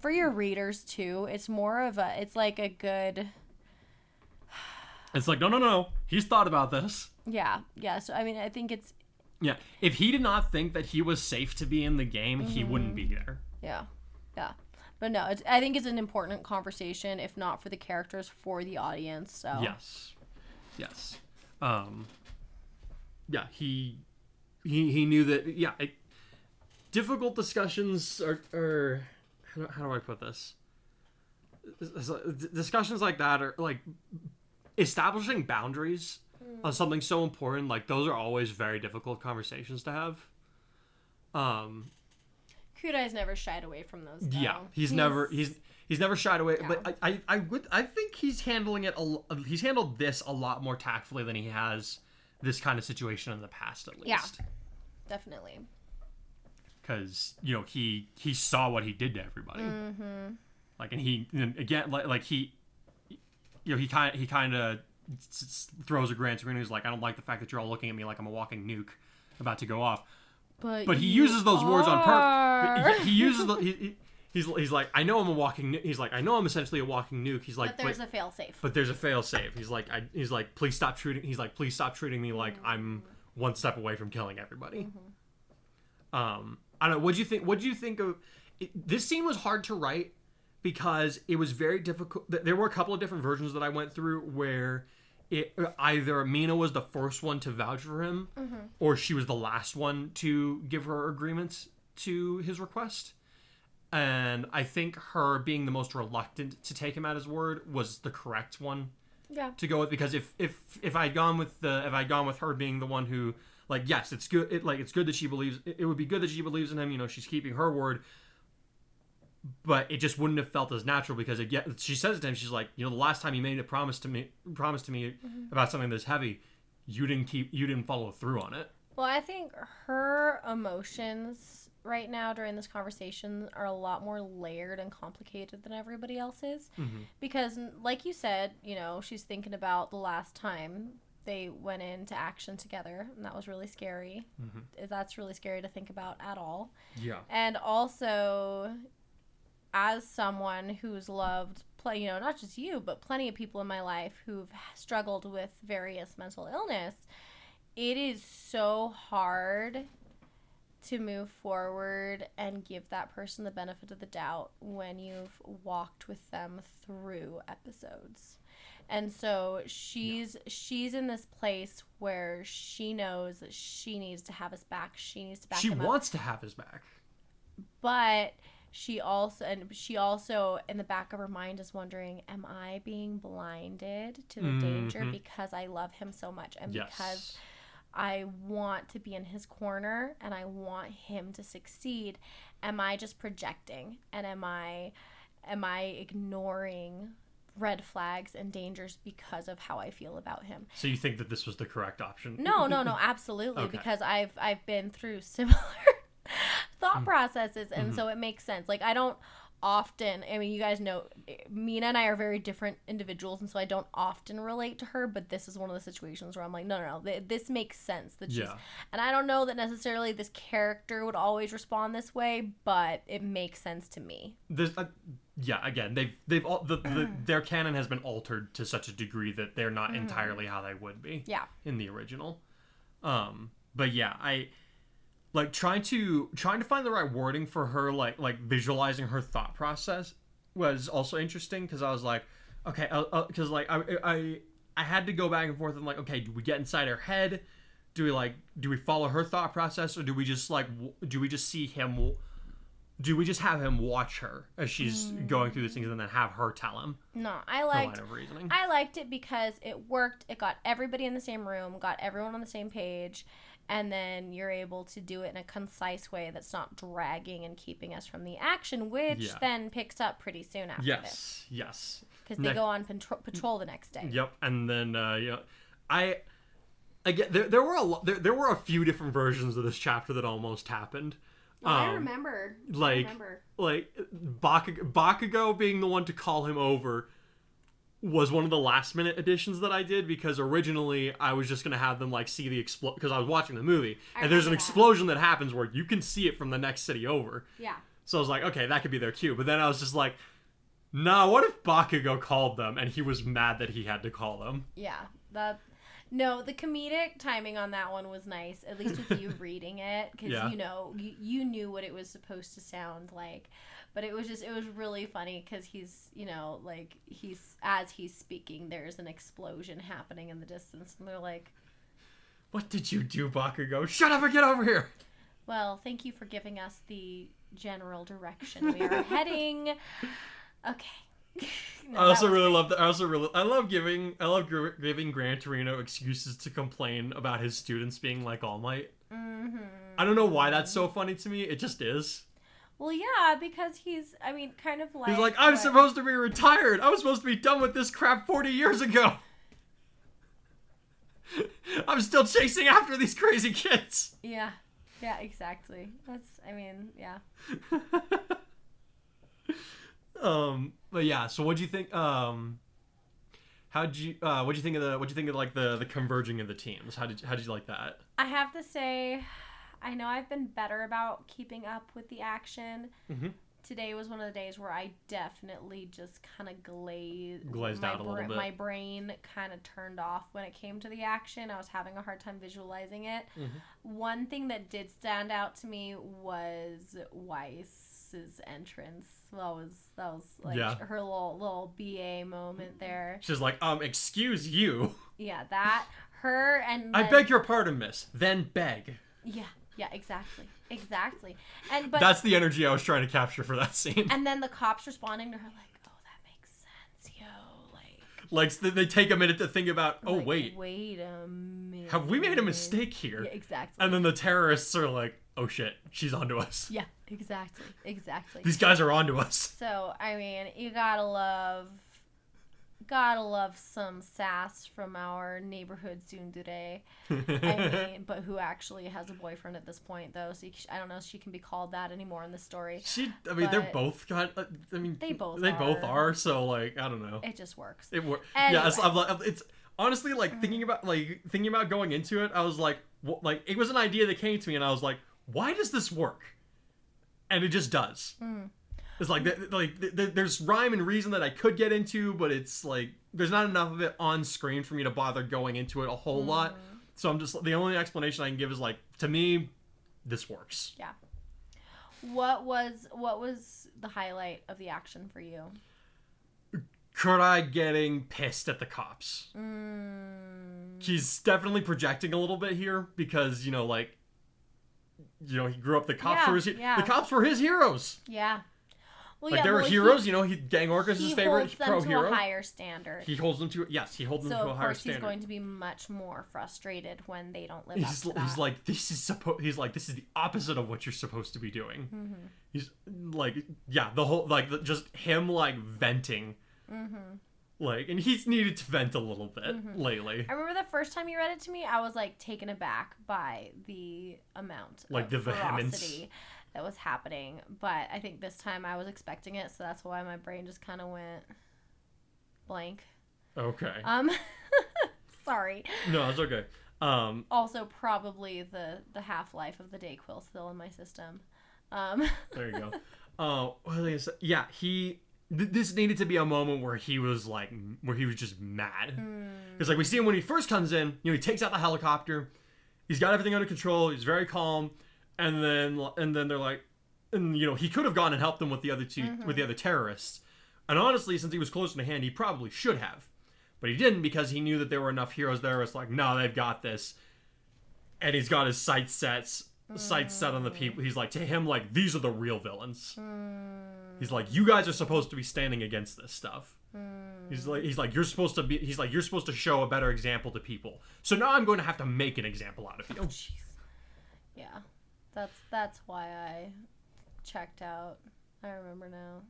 Speaker 2: for your readers too, it's more of it's like a good...
Speaker 1: It's like, no, he's thought about this.
Speaker 2: Yeah. So I think it's...
Speaker 1: Yeah, if he did not think that he was safe to be in the game, he wouldn't be there. Yeah.
Speaker 2: But no, I think it's an important conversation, if not for the characters, for the audience. So
Speaker 1: yes. He knew that. Difficult discussions are how do I put this? Discussions like that are like establishing boundaries on something so important. Like those are always very difficult conversations to have.
Speaker 2: Kudai's never shied away from those. Though.
Speaker 1: Yeah, he's never shied away. Yeah. But I think he's handling it. He's handled this a lot more tactfully than he has this kind of situation in the past, at least.
Speaker 2: Yeah. Definitely.
Speaker 1: Because, you know, he saw what he did to everybody.
Speaker 2: Mm-hmm.
Speaker 1: Like, and he, again, like he, you know, he kind of throws a glance around. He's like, I don't like the fact that you're all looking at me like I'm a walking nuke about to go off. But he uses those words on purpose. He uses he's like, I know I'm a walking nuke. He's like, I know I'm essentially a walking nuke. He's like,
Speaker 2: but there's a failsafe.
Speaker 1: But there's a failsafe. He's like, please stop treating. He's like, please stop treating me like I'm one step away from killing everybody. I don't know. What do you think of this scene? Was hard to write because it was very difficult. There were a couple of different versions that I went through where either Mina was the first one to vouch for him, or she was the last one to give her agreements to his request. And I think her being the most reluctant to take him at his word was the correct one to go with, because if I'd gone with her being the one who, like, yes, it's good. It's good that she believes. It would be good that she believes in him. You know, she's keeping her word. But it just wouldn't have felt as natural because she says to him, she's like, you know, the last time you made a promise to me about something this heavy, you didn't follow through on it.
Speaker 2: Well, I think her emotions right now during this conversation are a lot more layered and complicated than everybody else's. Because, like you said, you know, she's thinking about the last time they went into action together, and that was really scary. That's really scary to think about at all. Yeah. And also, as someone who's loved, you know, not just you, but plenty of people in my life who've struggled with various mental illness, it is so hard to move forward and give that person the benefit of the doubt when you've walked with them through episodes. And so she's in this place where she knows that she needs to have his back. She needs to back him up.
Speaker 1: She wants to have his back.
Speaker 2: But she also in the back of her mind is wondering, am I being blinded to the danger because I love him so much, and because I want to be in his corner and I want him to succeed? Am I just projecting, and am I ignoring red flags and dangers because of how I feel about him?
Speaker 1: So you think that this was the correct option?
Speaker 2: No, absolutely. Okay. Because I've been through similar thought processes, and so it makes sense. Like, I don't often, I mean, you guys know, Mina and I are very different individuals, and so I don't often relate to her, but this is one of the situations where I'm like, no, this makes sense. That she's, and I don't know that necessarily this character would always respond this way, but it makes sense to me.
Speaker 1: Again, they've all their canon has been altered to such a degree that they're not entirely how they would be in the original. But yeah, I like trying to find the right wording for her, like visualizing her thought process was also interesting, because I was like, okay, because like I had to go back and forth and like, okay, do we get inside her head? Do we follow her thought process, or do we just see him? Do we just have him watch her as she's going through these things and then have her tell him?
Speaker 2: No, I liked it because it worked. It got everybody in the same room, got everyone on the same page, and then you're able to do it in a concise way that's not dragging and keeping us from the action, which then picks up pretty soon after this.
Speaker 1: Yes.
Speaker 2: Because they go on patrol the next day.
Speaker 1: Yep, and then there were a few different versions of this chapter that almost happened.
Speaker 2: I remember.
Speaker 1: Like Bakugo being the one to call him over was one of the last minute additions that I did, because originally I was just going to have them like see the explosion, because I was watching the movie and there's an explosion that happens where you can see it from the next city over. Yeah. So I was like, okay, that could be their cue. But then I was just like, nah, what if Bakugo called them and he was mad that he had to call them? Yeah,
Speaker 2: No, the comedic timing on that one was nice, at least with you reading it, because you know, you knew what it was supposed to sound like. But it was really funny, because he's, you know, like, as he's speaking, there's an explosion happening in the distance, and they're like,
Speaker 1: what did you do, Bakugo? Shut up and get over here!
Speaker 2: Well, thank you for giving us the general direction we are heading. Okay. No, I also really love that.
Speaker 1: I love giving Gran Torino excuses to complain about his students being like All Might. I don't know why that's so funny to me. It just is.
Speaker 2: Well, yeah, because he's like
Speaker 1: I'm supposed to be retired. I was supposed to be done with this crap 40 years ago. I'm still chasing after these crazy kids.
Speaker 2: Yeah. Yeah, exactly. Yeah.
Speaker 1: But yeah, so what'd you think, what'd you think of like the converging of the teams? How'd you like that?
Speaker 2: I have to say, I know I've been better about keeping up with the action.
Speaker 1: Mm-hmm.
Speaker 2: Today was one of the days where I definitely just kind of
Speaker 1: glazed out a little bit.
Speaker 2: My brain kind of turned off when it came to the action. I was having a hard time visualizing it.
Speaker 1: Mm-hmm.
Speaker 2: One thing that did stand out to me was Weiss's entrance. That was like her little BA moment there.
Speaker 1: She's like, excuse you.
Speaker 2: Yeah, that her and
Speaker 1: I beg your pardon, miss. Then beg.
Speaker 2: Yeah, exactly. But
Speaker 1: that's the energy I was trying to capture for that scene.
Speaker 2: And then the cops responding to her like, "Oh, that makes sense, yo."
Speaker 1: Like they take a minute to think about, "Oh,
Speaker 2: like,
Speaker 1: wait
Speaker 2: a minute.
Speaker 1: Have we made a mistake here?"
Speaker 2: Yeah, exactly.
Speaker 1: And then the terrorists are like, "Oh shit, she's onto us."
Speaker 2: Yeah, exactly.
Speaker 1: These guys are onto us.
Speaker 2: So, I mean, you gotta love some sass from our neighborhood tsundere. But who actually has a boyfriend at this point, though? So I don't know if she can be called that anymore in the story.
Speaker 1: They're both they both are. So like, I don't know.
Speaker 2: It just works.
Speaker 1: It works.
Speaker 2: Anyway.
Speaker 1: Yeah, it's honestly like thinking about going into it. I was like, it was an idea that came to me, and I was like, why does this work? And it just does. It's like there's rhyme and reason that I could get into, but it's like there's not enough of it on screen for me to bother going into it a whole lot. So I'm just, the only explanation I can give is like, to me, this works.
Speaker 2: Yeah. What was the highlight of the action for you?
Speaker 1: Kurai getting pissed at the cops. He's definitely projecting a little bit here because he grew up. The cops were his heroes.
Speaker 2: Yeah. Well,
Speaker 1: they were heroes. Gang Orca's his favorite pro hero.
Speaker 2: He holds them to a higher standard.
Speaker 1: He holds them to a higher standard.
Speaker 2: So of course he's going to be much more frustrated when they don't live up to that.
Speaker 1: He's like, this is the opposite of what you're supposed to be doing.
Speaker 2: Mm-hmm.
Speaker 1: He's like, the whole just him venting.
Speaker 2: Mm-hmm.
Speaker 1: And he's needed to vent a little bit lately.
Speaker 2: I remember the first time you read it to me, I was taken aback by the amount of
Speaker 1: the vehemence
Speaker 2: ferocity that was happening. But I think this time I was expecting it, so that's why my brain just kind of went blank.
Speaker 1: Okay.
Speaker 2: Sorry.
Speaker 1: No, it's okay.
Speaker 2: Also, probably the half-life of the Dayquil still in my system.
Speaker 1: There you go. Yeah, this needed to be a moment where he was just mad. Because we see him when he first comes in, he takes out the helicopter. He's got everything under control. He's very calm. And then they're like, he could have gone and helped them with the other with the other terrorists. And honestly, since he was closer to hand, he probably should have. But he didn't, because he knew that there were enough heroes there. It's like, no, they've got this. And he's got his sights set on the people. He's like, to him, these are the real villains. He's like, you guys are supposed to be standing against this stuff. He's like, you're supposed to show a better example to people. So now I'm going to have to make an example out of you.
Speaker 2: Oh, jeez. Yeah. That's why I checked out. I remember now.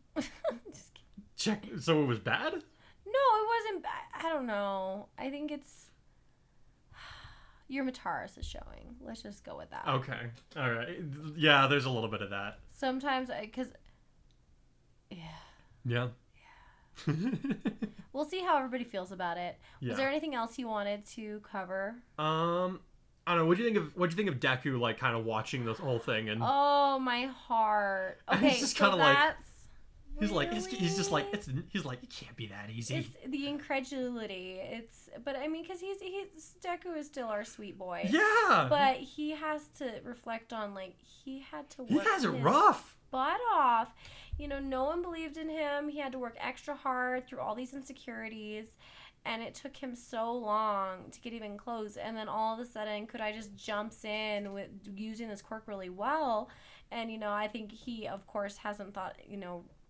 Speaker 2: Just kidding.
Speaker 1: So it was bad?
Speaker 2: No, it wasn't bad. I don't know. I think it's your Mataris is showing. Let's just go with that.
Speaker 1: Okay. All right. Yeah, there's a little bit of that.
Speaker 2: Sometimes, because
Speaker 1: Yeah.
Speaker 2: We'll see how everybody feels about it.
Speaker 1: Yeah.
Speaker 2: Was there anything else you wanted to cover?
Speaker 1: I don't know. What'd you think of Deku kind of watching this whole thing and?
Speaker 2: Oh, my heart. Okay,
Speaker 1: he's just
Speaker 2: so
Speaker 1: kind of
Speaker 2: that's
Speaker 1: he's like it can't be that easy.
Speaker 2: It's the incredulity. But I mean, because Deku is still our sweet boy.
Speaker 1: Yeah.
Speaker 2: But he has to reflect on he had to work.
Speaker 1: He has it rough.
Speaker 2: Butt off. No one believed in him. He had to work extra hard through all these insecurities. And it took him so long to get even close. And then all of a sudden, Kurai just jumps in with using this quirk really well. And, I think he, of course, hasn't thought,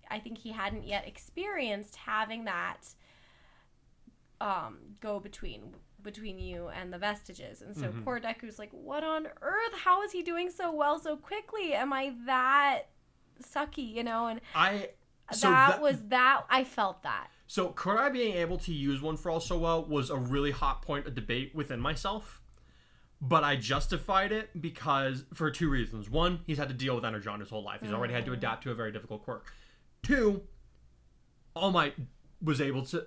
Speaker 2: I think he hadn't yet experienced having that go between you and the vestiges. And so poor Deku's like, what on earth? How is he doing so well so quickly? Am I that sucky, And I felt that.
Speaker 1: So Kurai being able to use One for All so well was a really hot point of debate within myself. But I justified it because, for two reasons. One, he's had to deal with Energon his whole life. He's already had to adapt to a very difficult quirk. Two, All Might was able to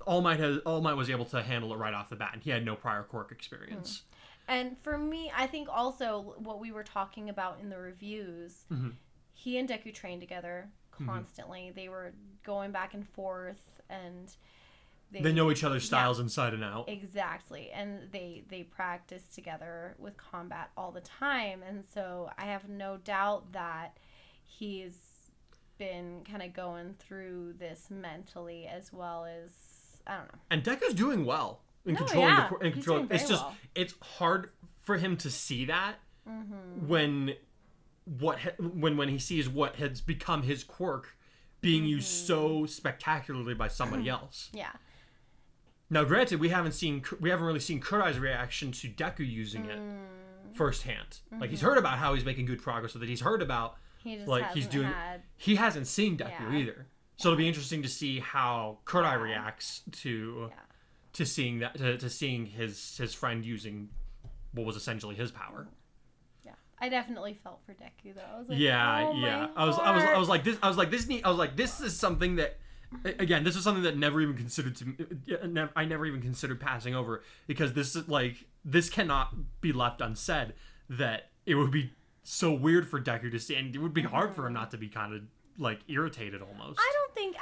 Speaker 1: All Might was able to handle it right off the bat, and he had no prior quirk experience.
Speaker 2: And for me, I think also what we were talking about in the reviews, he and Deku trained together constantly. They were going back and forth, and
Speaker 1: they know each other's styles inside and out.
Speaker 2: Exactly, and they practice together with combat all the time, and so I have no doubt that he's been kind of going through this mentally as well as, I don't know.
Speaker 1: And Deku's doing well in controlling it's hard for him to see that when he sees what has become his quirk being used so spectacularly by somebody else.
Speaker 2: Yeah.
Speaker 1: Now, granted, we haven't really seen Kurai's reaction to Deku using it firsthand. Like, he's heard about how he's making good progress with it. He's heard about he hasn't seen Deku either. So it'll be interesting to see how Kurai reacts to seeing that to seeing his friend using what was essentially his power.
Speaker 2: Yeah, I definitely felt for Deku though. I was like,
Speaker 1: I was like, this is something that, again, this is something that I never even considered passing over, because this cannot be left unsaid, that it would be so weird for Deku to see, and it would be hard for him not to be kind of like irritated almost.
Speaker 2: I don't think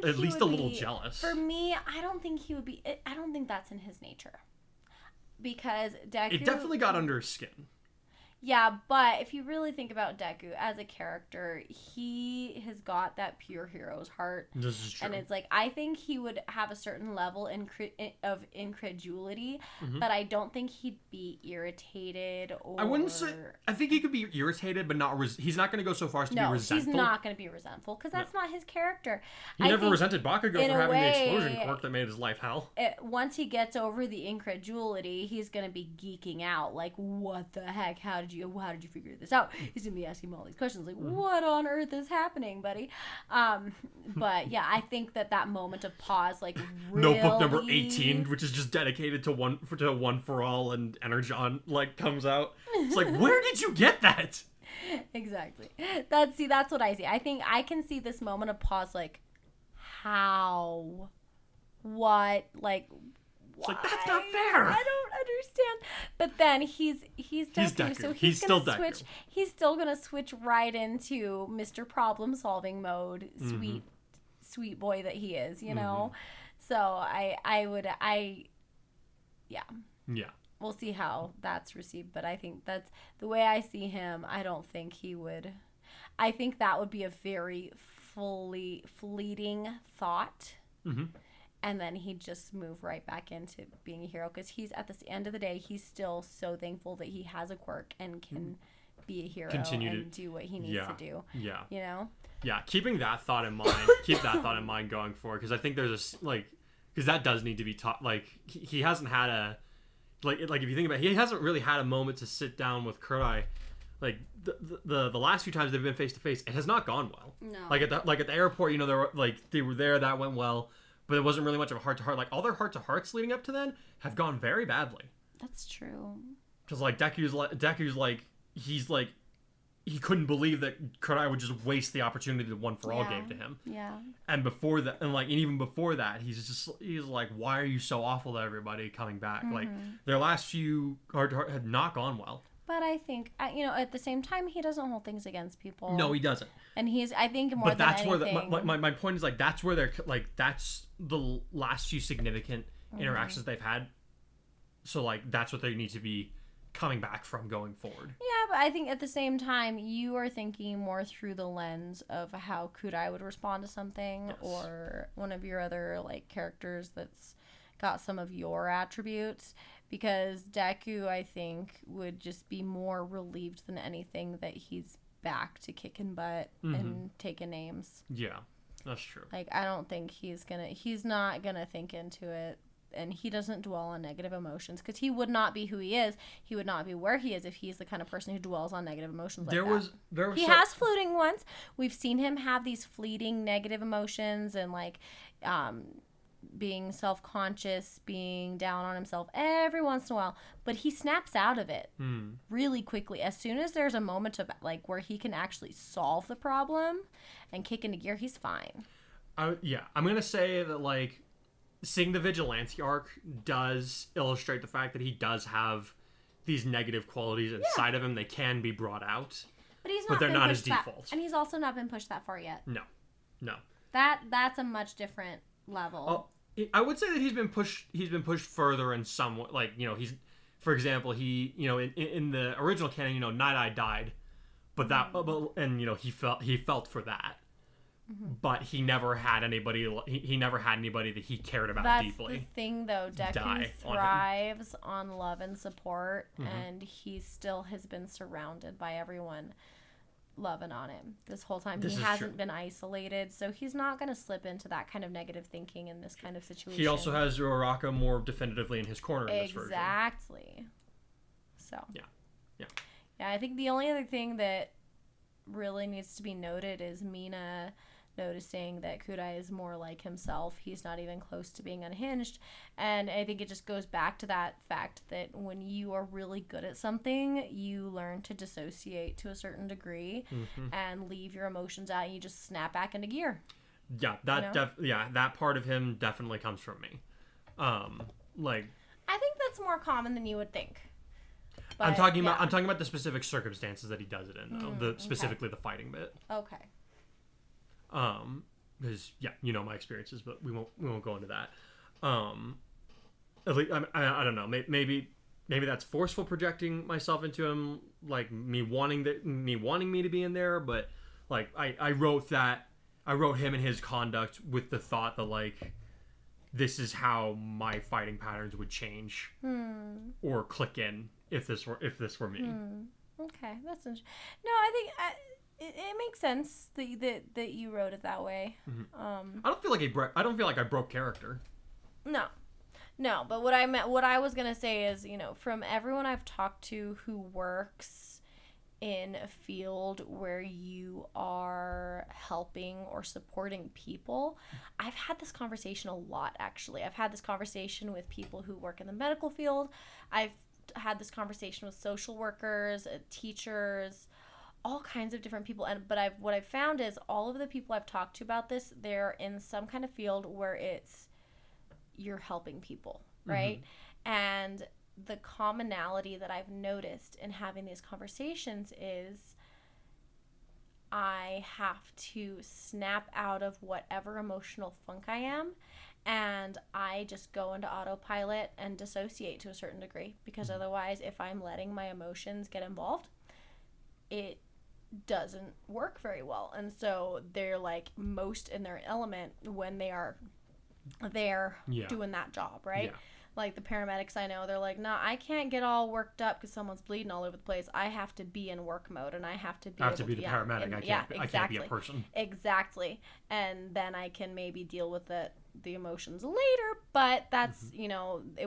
Speaker 1: at least a little jealous.
Speaker 2: For me, I don't think he would be. I don't think that's in his nature, because Deku.
Speaker 1: It definitely got under his skin.
Speaker 2: Yeah, but if you really think about Deku as a character, he has got that pure hero's heart.
Speaker 1: This is true.
Speaker 2: And it's like, I think he would have a certain level of incredulity, but I don't think he'd be irritated or...
Speaker 1: I wouldn't say... I think he could be irritated, but not... he's not going to go so far as to be resentful.
Speaker 2: No, he's not going to be resentful, because that's not his character.
Speaker 1: He never resented Bakugo for having the explosion quirk that made his life hell.
Speaker 2: Once he gets over the incredulity, he's going to be geeking out. Like, what the heck? How did you figure this out? He's gonna be asking him all these questions like, what on earth is happening, buddy? But yeah, I think that moment of pause, like, really...
Speaker 1: Notebook number 18, which is just dedicated to one for all, and Energon comes out. It's like, where did you get that?
Speaker 2: Exactly. That's what I see. I think I can see this moment of pause, like, how, what, like,
Speaker 1: it's like, that's not fair.
Speaker 2: I don't understand. But then he's Deku, so he's still gonna switch. He's still gonna switch right into Mr. Problem Solving mode. Sweet boy that he is, you know. So yeah. We'll see how that's received, but I think that's the way I see him. I don't think he would. I think that would be a very fleeting thought. And then he'd just move right back into being a hero, because he's, at the end of the day, he's still so thankful that he has a quirk and can be a hero and do what he needs to do. Yeah. You know?
Speaker 1: Yeah, keeping that thought in mind, going forward, because I think there's because that does need to be taught. Like, he hasn't had a, like if you think about it, he hasn't really had a moment to sit down with Kurai. Like, the last few times they've been face to face, it has not gone well. No. Like at the airport, you know, they were there, that went well. But it wasn't really much of a heart-to-heart. Like, all their heart-to-hearts leading up to then have gone very badly.
Speaker 2: That's true.
Speaker 1: Because, like, Deku's he couldn't believe that Kurai would just waste the opportunity that One for All gave to him. Yeah. And before that, and even before that, he's like, why are you so awful to everybody coming back? Like, their last few heart-to-heart had not gone well.
Speaker 2: But I think, at the same time, he doesn't hold things against people.
Speaker 1: No, he doesn't.
Speaker 2: And I think more than anything... But
Speaker 1: that's where my point is, like, that's where they're, like, that's the last few significant interactions they've had. So, like, that's what they need to be coming back from going forward.
Speaker 2: Yeah, but I think at the same time, you are thinking more through the lens of how Kurai would respond to something, or one of your other, like, characters that's got some of your attributes. Because Deku, I think, would just be more relieved than anything that he's back to kicking butt and taking names.
Speaker 1: Yeah, that's true.
Speaker 2: Like, I don't think he's not gonna think into it, and he doesn't dwell on negative emotions, because he would not be who he is. He would not be where he is if he's the kind of person who dwells on negative emotions like that. He has fleeting ones. We've seen him have these fleeting negative emotions, and, like, being self-conscious, being down on himself every once in a while, but he snaps out of it really quickly. As soon as there's a moment of like where he can actually solve the problem and kick into gear, he's fine.
Speaker 1: I'm gonna say that like seeing the vigilante arc does illustrate the fact that he does have these negative qualities inside of him. They can be brought out, but they're not his default.
Speaker 2: And he's also not been pushed that far yet.
Speaker 1: No.
Speaker 2: That's a much different level.
Speaker 1: I would say that he's been pushed further in some, like, you know, he's, for example, he, you know, in the original canon, you know, Night Eye died, but and you know, he felt for that, but he never had anybody that he cared about deeply.
Speaker 2: That's the thing, though. Deku thrives on love and support, and he still has been surrounded by everyone loving on him this whole time. He hasn't been isolated, so he's not going to slip into that kind of negative thinking in this kind of situation.
Speaker 1: He also has Uraraka more definitively in his corner in this version.
Speaker 2: Exactly. So
Speaker 1: yeah,
Speaker 2: I think the only other thing that really needs to be noted is Mina noticing that Kudai is more like himself. He's not even close to being unhinged. And I think it just goes back to that fact that when you are really good at something, you learn to dissociate to a certain degree and leave your emotions out, and you just snap back into gear.
Speaker 1: Yeah, that part of him definitely comes from me. Like,
Speaker 2: I think that's more common than you would think. But,
Speaker 1: I'm talking about the specific circumstances that he does it in, though. Specifically the fighting bit.
Speaker 2: Okay.
Speaker 1: Because you know my experiences, but we won't go into that. At least, I don't know. Maybe that's forceful projecting myself into him, like me wanting me to be in there. But like I wrote him and his conduct with the thought that like this is how my fighting patterns would change or click in if this were me.
Speaker 2: Okay, that's interesting. No, I think. It makes sense that you wrote it that way.
Speaker 1: I don't feel like I broke character.
Speaker 2: No, but what I was gonna say is, you know, from everyone I've talked to who works in a field where you are helping or supporting people, I've had this conversation a lot. Actually, I've had this conversation with people who work in the medical field. I've had this conversation with social workers, teachers, all kinds of different people. But what I've found is all of the people I've talked to about this, they're in some kind of field where you're helping people, right? And the commonality that I've noticed in having these conversations is I have to snap out of whatever emotional funk I am, and I just go into autopilot and dissociate to a certain degree, because otherwise, if I'm letting my emotions get involved, it doesn't work very well. And so they're like most in their element when they are there doing that job, right? Yeah. Like the paramedics I know, they're like, no, I can't get all worked up because someone's bleeding all over the place. I have to be in work mode, and I have to be
Speaker 1: the paramedic. I can't be a person.
Speaker 2: Exactly. And then I can maybe deal with the emotions later, but that's, you know, I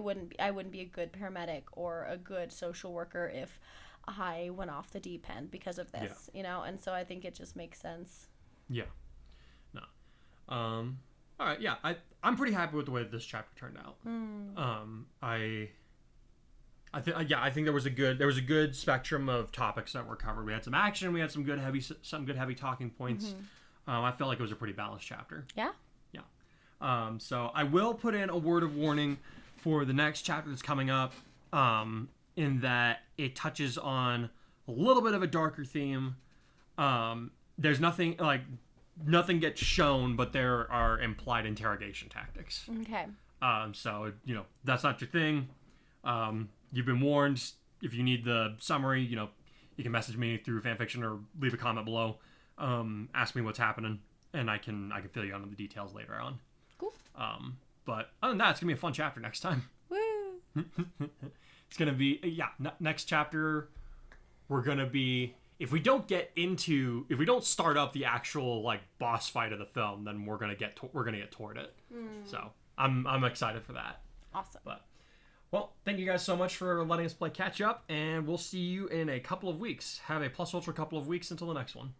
Speaker 2: wouldn't be a good paramedic or a good social worker if I went off the deep end because of this, you know? And so I think it just makes sense. Yeah.
Speaker 1: No. All right. Yeah. I'm pretty happy with the way that this chapter turned out. I think there was a good spectrum of topics that were covered. We had some action. We had some good heavy talking points. I felt like it was a pretty balanced chapter.
Speaker 2: Yeah.
Speaker 1: Yeah. So I will put in a word of warning for the next chapter that's coming up. In that it touches on a little bit of a darker theme. There's nothing gets shown, but there are implied interrogation tactics.
Speaker 2: Okay.
Speaker 1: So, you know, that's not your thing. You've been warned. If you need the summary, you know, you can message me through fanfiction or leave a comment below. Ask me what's happening, and I can fill you in on the details later on.
Speaker 2: Cool.
Speaker 1: But other than that, it's gonna be a fun chapter next time.
Speaker 2: Woo!
Speaker 1: It's gonna be next chapter. We're gonna be if we don't start up the actual like boss fight of the film, then we're gonna get toward it. So I'm excited for that.
Speaker 2: Awesome.
Speaker 1: But well, thank you guys so much for letting us play catch up, and we'll see you in a couple of weeks. Have a plus ultra couple of weeks until the next one.